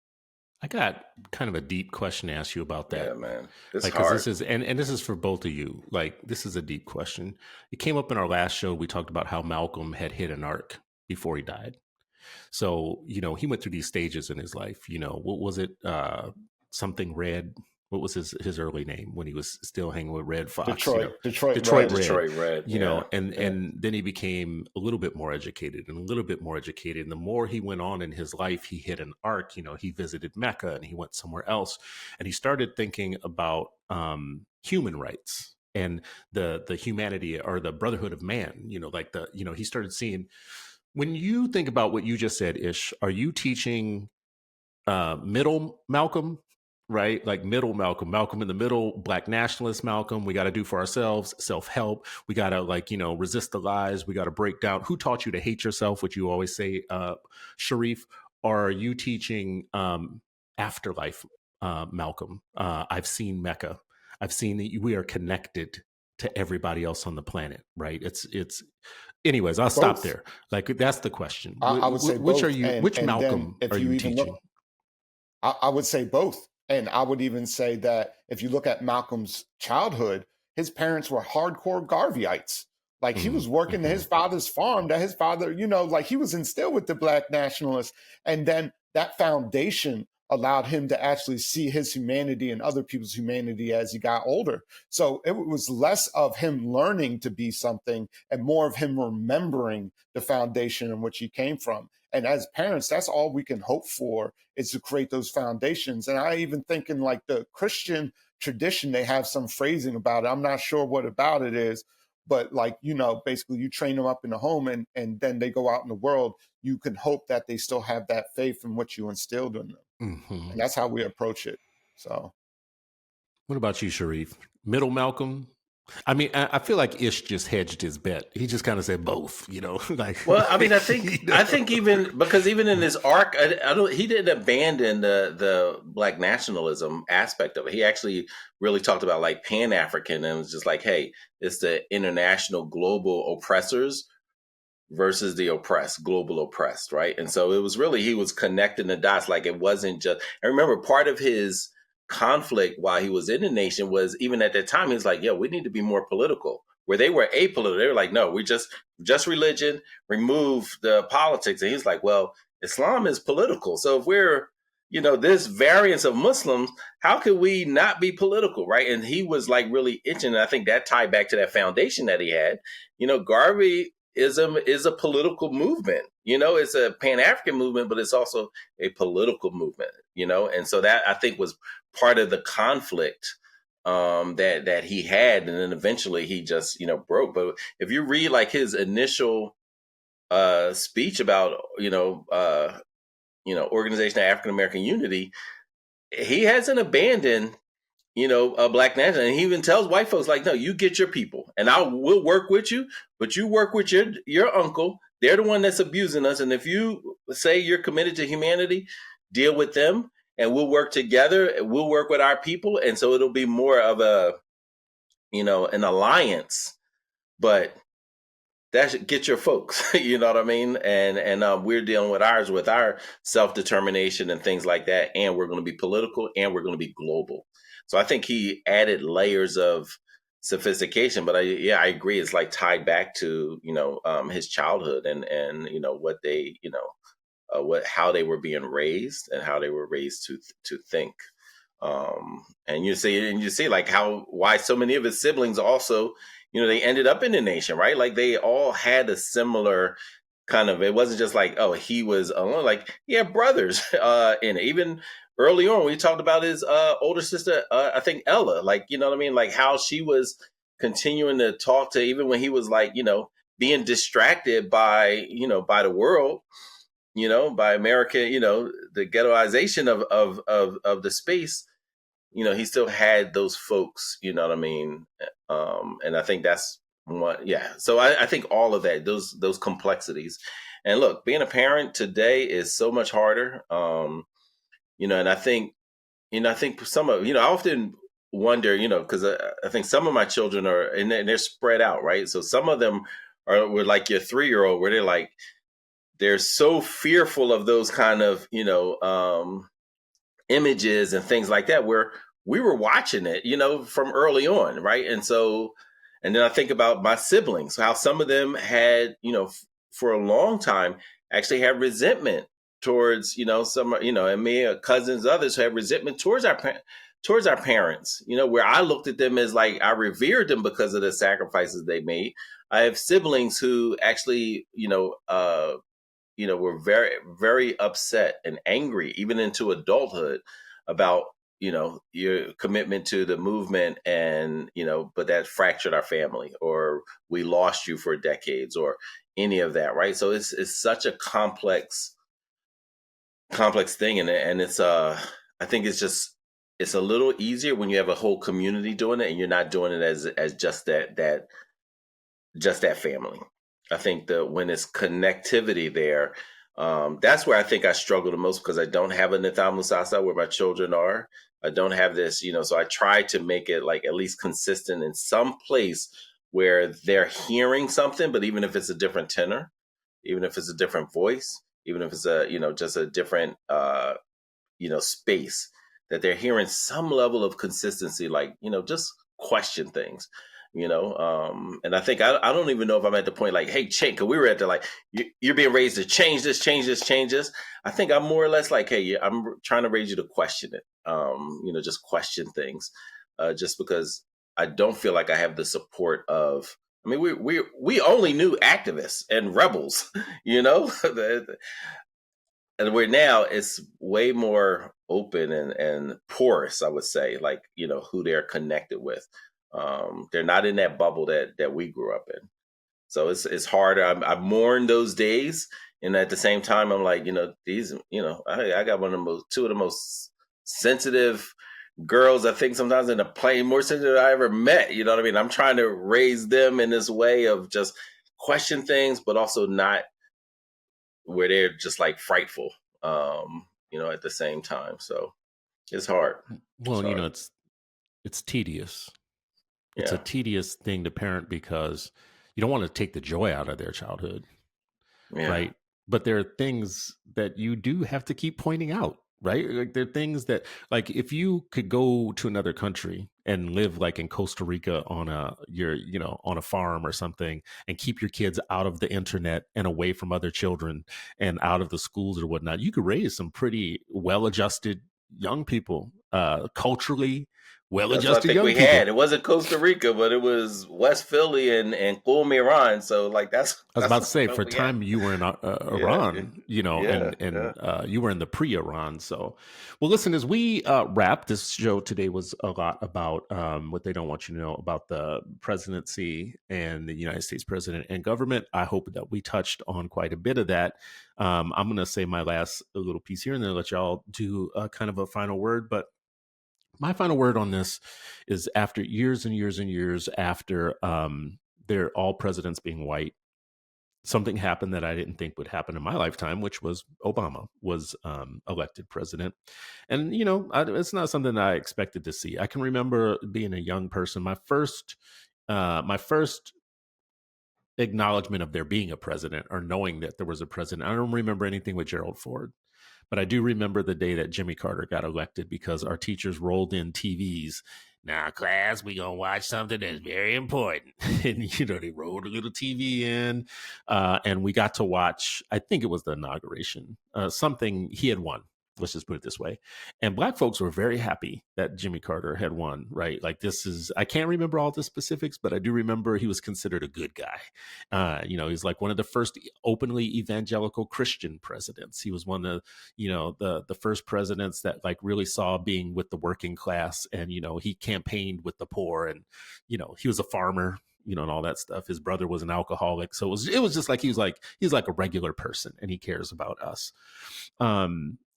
I got kind of a deep question to ask you about that. Yeah, man. It's like, hard. This is, and this is for both of you. Like, this is a deep question. It came up in our last show. We talked about how Malcolm had hit an arc before he died. So, he went through these stages in his life. What was it? Something Red. What was his early name when he was still hanging with Red Fox? Detroit Red. And then he became a little bit more educated and a little bit more educated. And the more he went on in his life, he hit an arc. He visited Mecca and he went somewhere else, and he started thinking about human rights and the humanity or the brotherhood of man. He started seeing. When you think about what you just said, Ish, are you teaching middle Malcolm? Right? Like middle Malcolm in the middle, Black nationalist Malcolm. We got to do for ourselves, self-help. We got to resist the lies. We got to break down. Who taught you to hate yourself, which you always say, Sharif? Or are you teaching afterlife Malcolm? I've seen Mecca. I've seen that we are connected to everybody else on the planet, right? It's anyways, I'll stop there. Like, that's the question. I would say which both. are you, which Malcolm are you teaching? I would say both. And I would even say that if you look at Malcolm's childhood, his parents were hardcore Garveyites. Like, he was working at his father's farm, that his father, like, he was instilled with the Black nationalists. And then that foundation allowed him to actually see his humanity and other people's humanity as he got older. So it was less of him learning to be something and more of him remembering the foundation in which he came from. And as parents, that's all we can hope for, is to create those foundations. And I even think in like the Christian tradition, they have some phrasing about it. I'm not sure what about it is, but like, basically you train them up in the home and then they go out in the world. You can hope that they still have that faith in what you instilled in them. And that's how we approach it. So. What about you, Sharif? Middle Malcolm? I mean, I feel like Ish just hedged his bet. He just kind of said both, like. Well, I mean, I think even because even in his arc, he didn't abandon the Black nationalism aspect of it. He actually really talked about like Pan-African and was just like, hey, it's the international global oppressors versus the oppressed, global oppressed, right? And so it was really, he was connecting the dots. Like, it wasn't just, and remember, part of his conflict while he was in the nation was, even at that time, he was like, yeah, we need to be more political. Where they were apolitical, they were like, no, we just religion, remove the politics. And he's like, well, Islam is political. So if we're, this variance of Muslims, how could we not be political, right? And he was like really itching. And I think that tied back to that foundation that he had. Garveyism is a political movement. It's a Pan-African movement, but it's also a political movement, and so that I think was part of the conflict that he had, and then eventually he just broke. But if you read like his initial speech about Organization of African American Unity, he hasn't abandoned a Black national, and he even tells white folks like, no, you get your people, and we'll work with you, but you work with your uncle. They're the one that's abusing us, and if you say you're committed to humanity, deal with them. And we'll work together. We'll work with our people. And so it'll be more of an alliance. But get your folks. You know what I mean? And we're dealing with ours, with our self determination and things like that. And we're going to be political, and we're going to be global. So I think he added layers of sophistication. But I agree. It's like tied back to his childhood and what they how they were being raised and how they were raised to think. And you see like why so many of his siblings also, they ended up in the nation, right? Like they all had a similar kind of, it wasn't just like, oh, he was alone. Like he had brothers in it. Even early on, we talked about his older sister, I think Ella, like, you know what I mean? Like how she was continuing to talk to, even when he was like, being distracted by the world, by America, the ghettoization of the space. He still had those folks, you know what I mean? And I think that's what, yeah. So I think all of that, those complexities. And look, being a parent today is so much harder. And I think some of, I often wonder, because I think some of my children are, and they're spread out, right? So some of them were like your 3-year-old, where they're so fearful of those kind of, images and things like that, where we were watching it, from early on, right? And then I think about my siblings, how some of them had, for a long time, actually had resentment towards, some, and me, cousins, others who had resentment towards our parents, where I looked at them as like I revered them because of the sacrifices they made. I have siblings who actually, were very, very upset and angry, even into adulthood, about, your commitment to the movement, and, but that fractured our family, or we lost you for decades, or any of that, right? So it's such a complex thing, and it's I think it's a little easier when you have a whole community doing it, and you're not doing it as just that family. I think that when it's connectivity there, that's where I think I struggle the most, because I don't have a Nathal Musasa where my children are. I don't have this, so I try to make it like at least consistent in some place where they're hearing something, but even if it's a different tenor, even if it's a different voice, even if it's just a different, space, that they're hearing some level of consistency, like, just question things. And I think I don't even know if I'm at the point like, hey, change, because we were at the like, you're being raised to change this, change this, change this. I think I'm more or less like, hey, I'm trying to raise you to question it, just question things, just because I don't feel like I have the support of, I mean, we only knew activists and rebels, and where now it's way more open and porous, I would say, like, who they're connected with. They're not in that bubble that we grew up in. So it's harder. I mourn those days. And at the same time, I'm like, these, I got two of the most sensitive girls, I think, sometimes in the plane, more sensitive I ever met. You know what I mean? I'm trying to raise them in this way of just question things, but also not where they're just like frightful, at the same time. So it's hard. Well, it's tedious. It's a tedious thing to parent, because you don't want to take the joy out of their childhood, right? But there are things that you do have to keep pointing out, right? Like there are things that, like, if you could go to another country and live like in Costa Rica on a farm or something, and keep your kids out of the internet and away from other children and out of the schools or whatnot, you could raise some pretty well-adjusted young people, culturally well-adjusted young people. Had. It wasn't Costa Rica, but it was West Philly and Qom, Iran. So like I was about to say, for a time you were in Iran, and you were in the pre-Iran. So, well, listen, as we wrap, this show today was a lot about what they don't want you to know about the presidency and the United States president and government. I hope that we touched on quite a bit of that. I'm going to say my last little piece here, and then let y'all do kind of a final word. But my final word on this is, after years and years and years after they're all presidents being white, something happened that I didn't think would happen in my lifetime, which was Obama was elected president. And, it's not something that I expected to see. I can remember being a young person. My first acknowledgement of there being a president or knowing that there was a president. I don't remember anything with Gerald Ford, but I do remember the day that Jimmy Carter got elected because our teachers rolled in TVs. Now, class, we gonna watch something that's very important. And, you know, they rolled a little TV in, and we got to watch, I think it was the inauguration, something he had won. Let's just put it this way. And Black folks were very happy that Jimmy Carter had won, right? Like, this is, I can't remember all the specifics, but I do remember he was considered a good guy. You know, he's like one of the first openly evangelical Christian presidents. He was one of, you know, the first presidents that like really saw being with the working class, and, you know, he campaigned with the poor, and, you know, he was a farmer, you know, and all that stuff. His brother was an alcoholic. So it was just like, he's like a regular person, and he cares about us.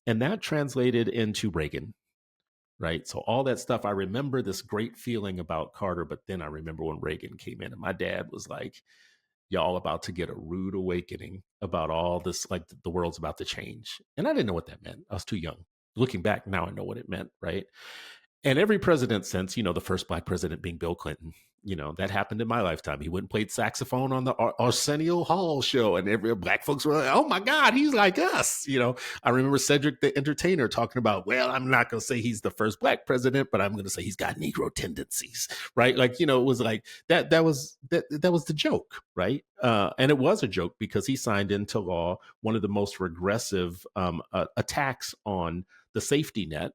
And that translated into Reagan, right? So all that stuff, I remember this great feeling about Carter, but then I remember when Reagan came in, and my dad was like, y'all about to get a rude awakening about all this, like the world's about to change. And I didn't know what that meant. I was too young. Looking back now, I know what it meant, right? And every president since, you know, the first Black president being Bill Clinton, you know, that happened in my lifetime. He went and played saxophone on the Arsenio Hall show, and every Black folks were like, oh my God, he's like us. You know, I remember Cedric the Entertainer talking about, well, I'm not going to say he's the first Black president, but I'm going to say he's got Negro tendencies, right? Like, you know, it was like that was the joke, right? And it was a joke because he signed into law one of the most regressive attacks on the safety net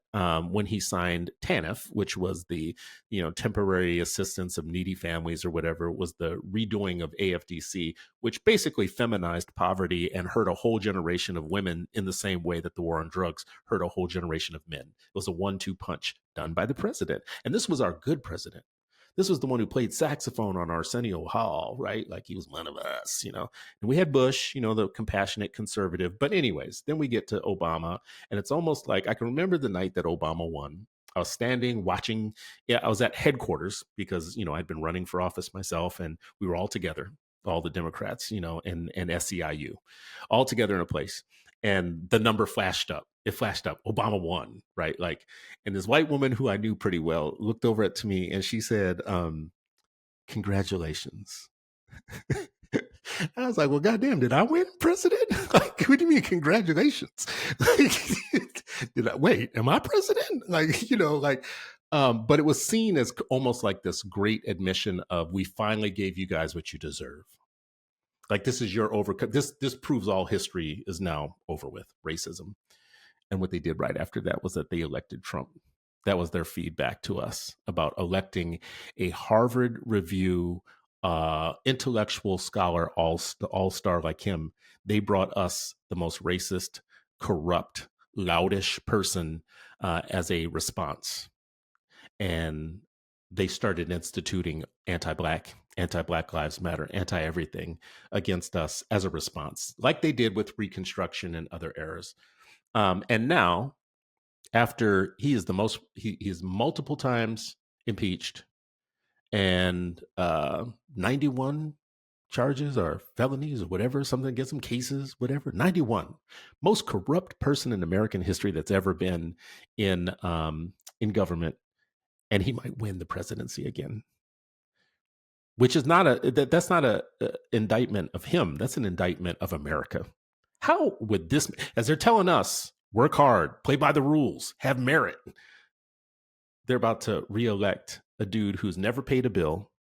when he signed TANF, which was the, you know, temporary assistance of needy families or whatever. It was the redoing of AFDC, which basically feminized poverty and hurt a whole generation of women in the same way that the war on drugs hurt a whole generation of men. It was a 1-2 punch done by the president. And this was our good president. This was the one who played saxophone on Arsenio Hall, right? Like he was one of us, you know. And we had Bush, you know, the compassionate conservative. But anyways, then we get to Obama, and it's almost like I can remember the night that Obama won. I was standing watching. Yeah, I was at headquarters because, you know, I'd been running for office myself, and we were all together, all the Democrats, you know, and SEIU, all together in a place. And the number flashed up. It flashed up. Obama won, right? Like, and this white woman who I knew pretty well looked over to me and she said, congratulations. I was like, well, goddamn, did I win president? Like, what do you mean, congratulations? Like, did I wait? Am I president? Like, you know, like, but it was seen as almost like this great admission of, we finally gave you guys what you deserve. Like, this is your this proves all history is now over with, racism. And what they did right after that was that they elected Trump. That was their feedback to us about electing a Harvard Review intellectual scholar, all-star like him. They brought us the most racist, corrupt, loudish person as a response. And they started instituting anti-Black Lives Matter, anti-everything against us as a response, like they did with Reconstruction and other eras. And now, after he is he is multiple times impeached, and 91 charges or felonies or whatever, something against him, cases, whatever, 91, most corrupt person in American history that's ever been in government, and he might win the presidency again. Which is not that's not a indictment of him. That's an indictment of America. How would this, as they're telling us, work hard, play by the rules, have merit, they're about to reelect a dude who's never paid a bill,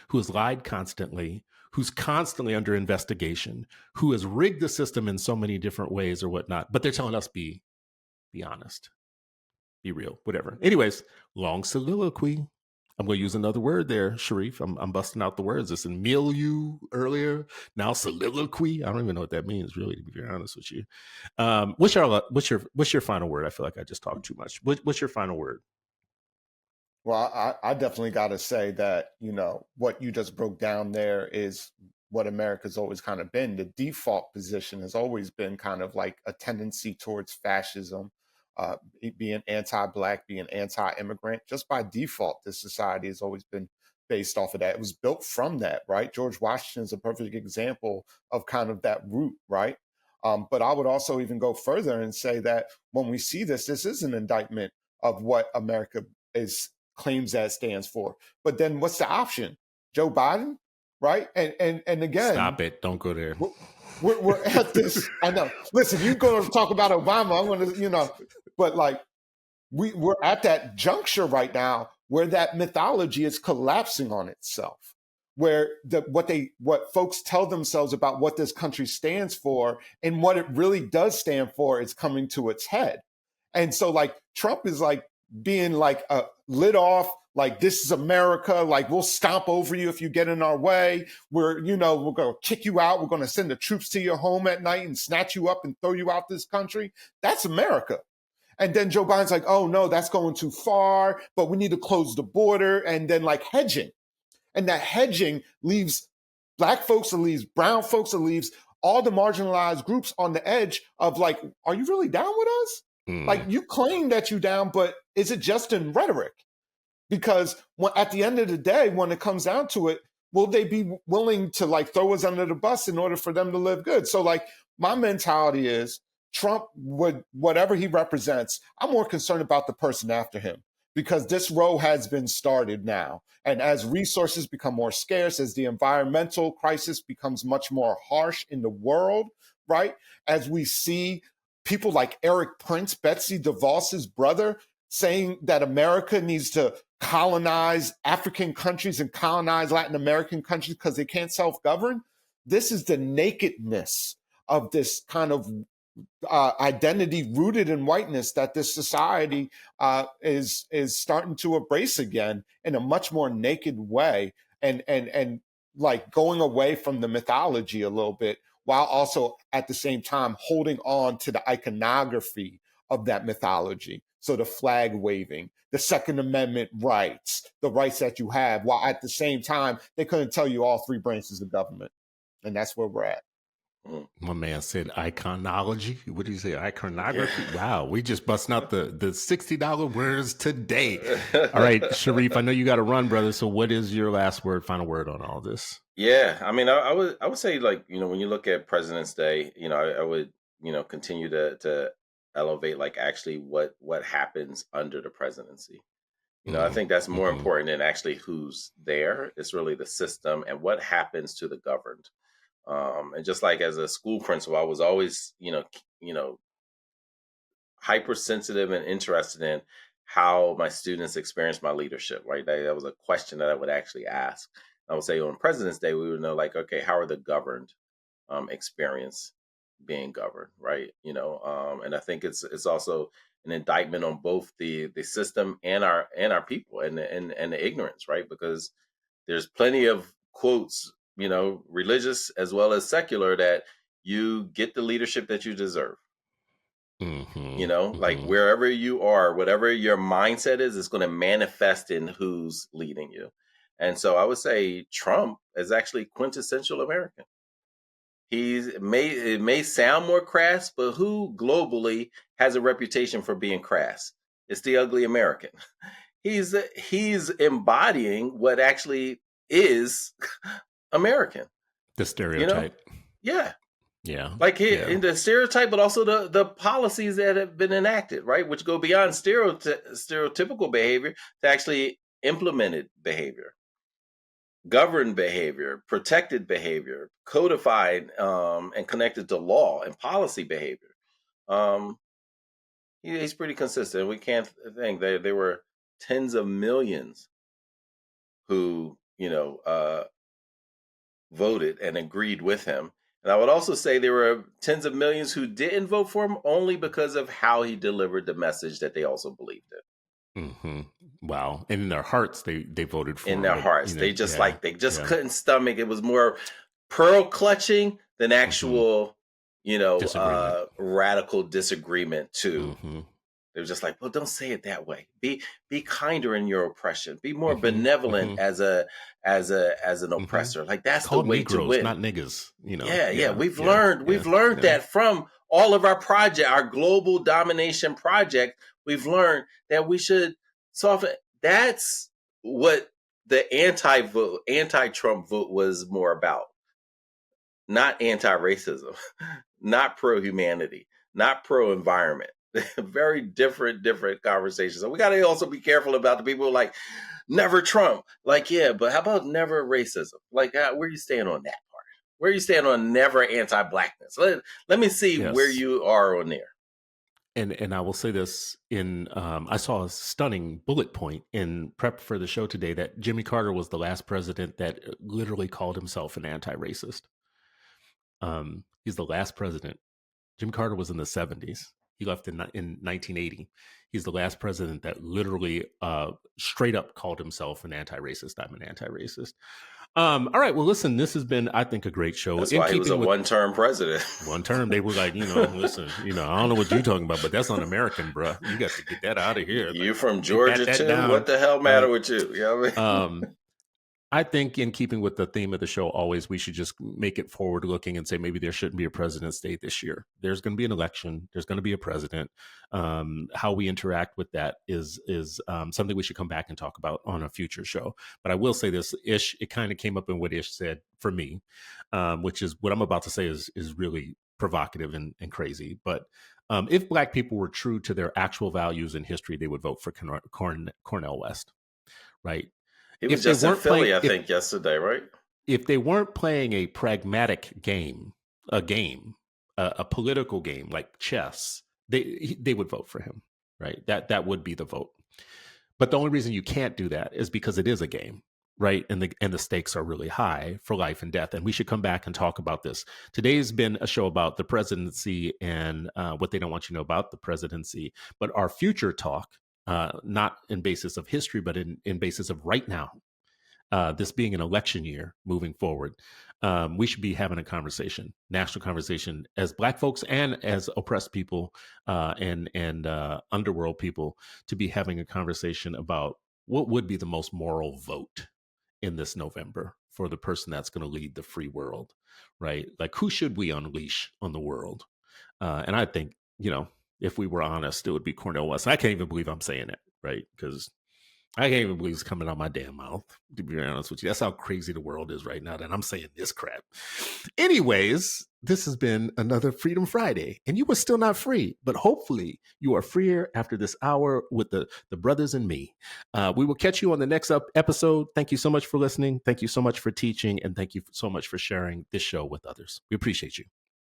who has lied constantly, who's constantly under investigation, who has rigged the system in so many different ways or whatnot. But they're telling us, be honest, be real, whatever. Anyways, long soliloquy. I'm going to use another word there, Sharif. I'm busting out the words. It's in milieu earlier. Now soliloquy. I don't even know what that means, really, to be very honest with you. What's your final word? I feel like I just talked too much. What's your final word? Well, I definitely got to say that, you know, what you just broke down there is what America's always kind of been. The default position has always been kind of like a tendency towards fascism, being anti-Black, being anti-immigrant. Just by default, this society has always been based off of that. It was built from that, right? George Washington is a perfect example of kind of that root, right? But I would also even go further and say that when we see this is an indictment of what America claims that stands for. But then what's the option? Joe Biden? right? And again, Stop it. Don't go there. we're at this. I know. Listen, you going to talk about Obama. I'm going to, but like we're at that juncture right now where that mythology is collapsing on itself, where what folks tell themselves about what this country stands for and what it really does stand for is coming to its head. And so like Trump is like being like lit off, like this is America, like we'll stomp over you if you get in our way. We're going to kick you out. We're going to send the troops to your home at night and snatch you up and throw you out this country. That's America. And then Joe Biden's like, oh no, that's going too far, but we need to close the border. And then like hedging. And that hedging leaves Black folks, it leaves brown folks, it leaves all the marginalized groups on the edge of like, are you really down with us? Like you claim that you down, but is it just in rhetoric? Because at the end of the day, when it comes down to it, will they be willing to like throw us under the bus in order for them to live good? So like my mentality is Trump would, whatever he represents, I'm more concerned about the person after him because this row has been started now. And as resources become more scarce, as the environmental crisis becomes much more harsh in the world, right? As we see people like Eric Prince, Betsy DeVos's brother, saying that America needs to colonize African countries and colonize Latin American countries because they can't self-govern. This is the nakedness of this kind of identity rooted in whiteness that this society is starting to embrace again in a much more naked way, and like going away from the mythology a little bit, while also at the same time holding on to the iconography of that mythology. So the flag waving, the Second Amendment rights, the rights that you have, while at the same time they couldn't tell you all three branches of government, and that's where we're at. My man said iconology. What did you say? Iconography? Yeah. Wow. We just busting out the $60 words today. All right, Sharif, I know you got to run, brother. So what is your final word on all this? Yeah. I mean, I would say like, when you look at President's Day, I would, continue to elevate like actually what happens under the presidency. I think that's more important than actually who's there. It's really the system and what happens to the governed. And just like as a school principal, I was always, hypersensitive and interested in how my students experience my leadership, right? That was a question that I would actually ask. I would say on President's Day, we would know like, okay, how are the governed experience being governed, right? And I think it's also an indictment on both the system and our people and the ignorance, right? Because there's plenty of quotes, religious as well as secular, that you get the leadership that you deserve. Like wherever you are, whatever your mindset is, it's going to manifest in who's leading you. And so I would say Trump is actually quintessential American. It may sound more crass, but who globally has a reputation for being crass? It's the ugly American. He's embodying what actually is American. The stereotype. Yeah. Yeah. Like in the stereotype, but also the policies that have been enacted, right? Which go beyond stereotypical behavior to actually implemented behavior, governed behavior, protected behavior, codified and connected to law and policy behavior. He's pretty consistent. We can't think that there were tens of millions who, voted and agreed with him. And I would also say there were tens of millions who didn't vote for him only because of how he delivered the message that they also believed in. Wow. And in their hearts, they voted for him. In their hearts. They just couldn't stomach. It was more pearl clutching than actual, radical disagreement too. They were just like, well, don't say it that way. Be kinder in your oppression. Be more benevolent as an oppressor. Like that's Called the way Negroes, to win. Not niggas. We've learned that from all of our project, our global domination project. We've learned that we should soften. That's what the anti-Trump vote was more about. Not anti-racism, not pro-humanity, not pro-environment. Very different conversations. So we got to also be careful about the people like never Trump. Like, yeah, but how about never racism? Like, where you stand on that part? Where you stand on never anti-blackness? Let me see where Yes. you are on there. And I will say this in I saw a stunning bullet point in prep for the show today that Jimmy Carter was the last president that literally called himself an anti-racist. He's the last president. Jimmy Carter was in the 70s. He left in 1980. He's the last president that literally straight up called himself an anti-racist. I'm an anti-racist. All right. Well, listen, this has been, I think, a great show. That's why he was a one-term president. One term. They were like, listen, I don't know what you're talking about, but that's un-American, bruh. You got to get that out of here. You Like, from Georgia too? down. What the hell matter with you? You know what I mean? I think in keeping with the theme of the show, always we should just make it forward looking and say maybe there shouldn't be a president's day this year. There's going to be an election. There's going to be a president. How we interact with that is something we should come back and talk about on a future show. But I will say this, Ish, it kind of came up in what Ish said for me, which is what I'm about to say is really provocative and crazy. But if Black people were true to their actual values in history, they would vote for Cornel West, right? He was just in Philly, I think, yesterday, right? If they weren't playing a pragmatic game, a political game like chess, they would vote for him, right? That would be the vote. But the only reason you can't do that is because it is a game, right? And the stakes are really high for life and death. And we should come back and talk about this. Today's been a show about the presidency and what they don't want you to know about the presidency. But our future talk, not in basis of history, but in basis of right now, this being an election year moving forward, we should be having a conversation, national conversation, as Black folks and as oppressed people and underworld people, to be having a conversation about what would be the most moral vote in this November for the person that's going to lead the free world, right? Like, who should we unleash on the world? And I think, if we were honest, it would be Cornel West. I can't even believe I'm saying it, right? Because I can't even believe it's coming out of my damn mouth, to be honest with you. That's how crazy the world is right now that I'm saying this crap. Anyways, this has been another Freedom Friday, and you were still not free, but hopefully you are freer after this hour with the brothers and me. We will catch you on the next episode. Thank you so much for listening. Thank you so much for teaching, and thank you so much for sharing this show with others. We appreciate you.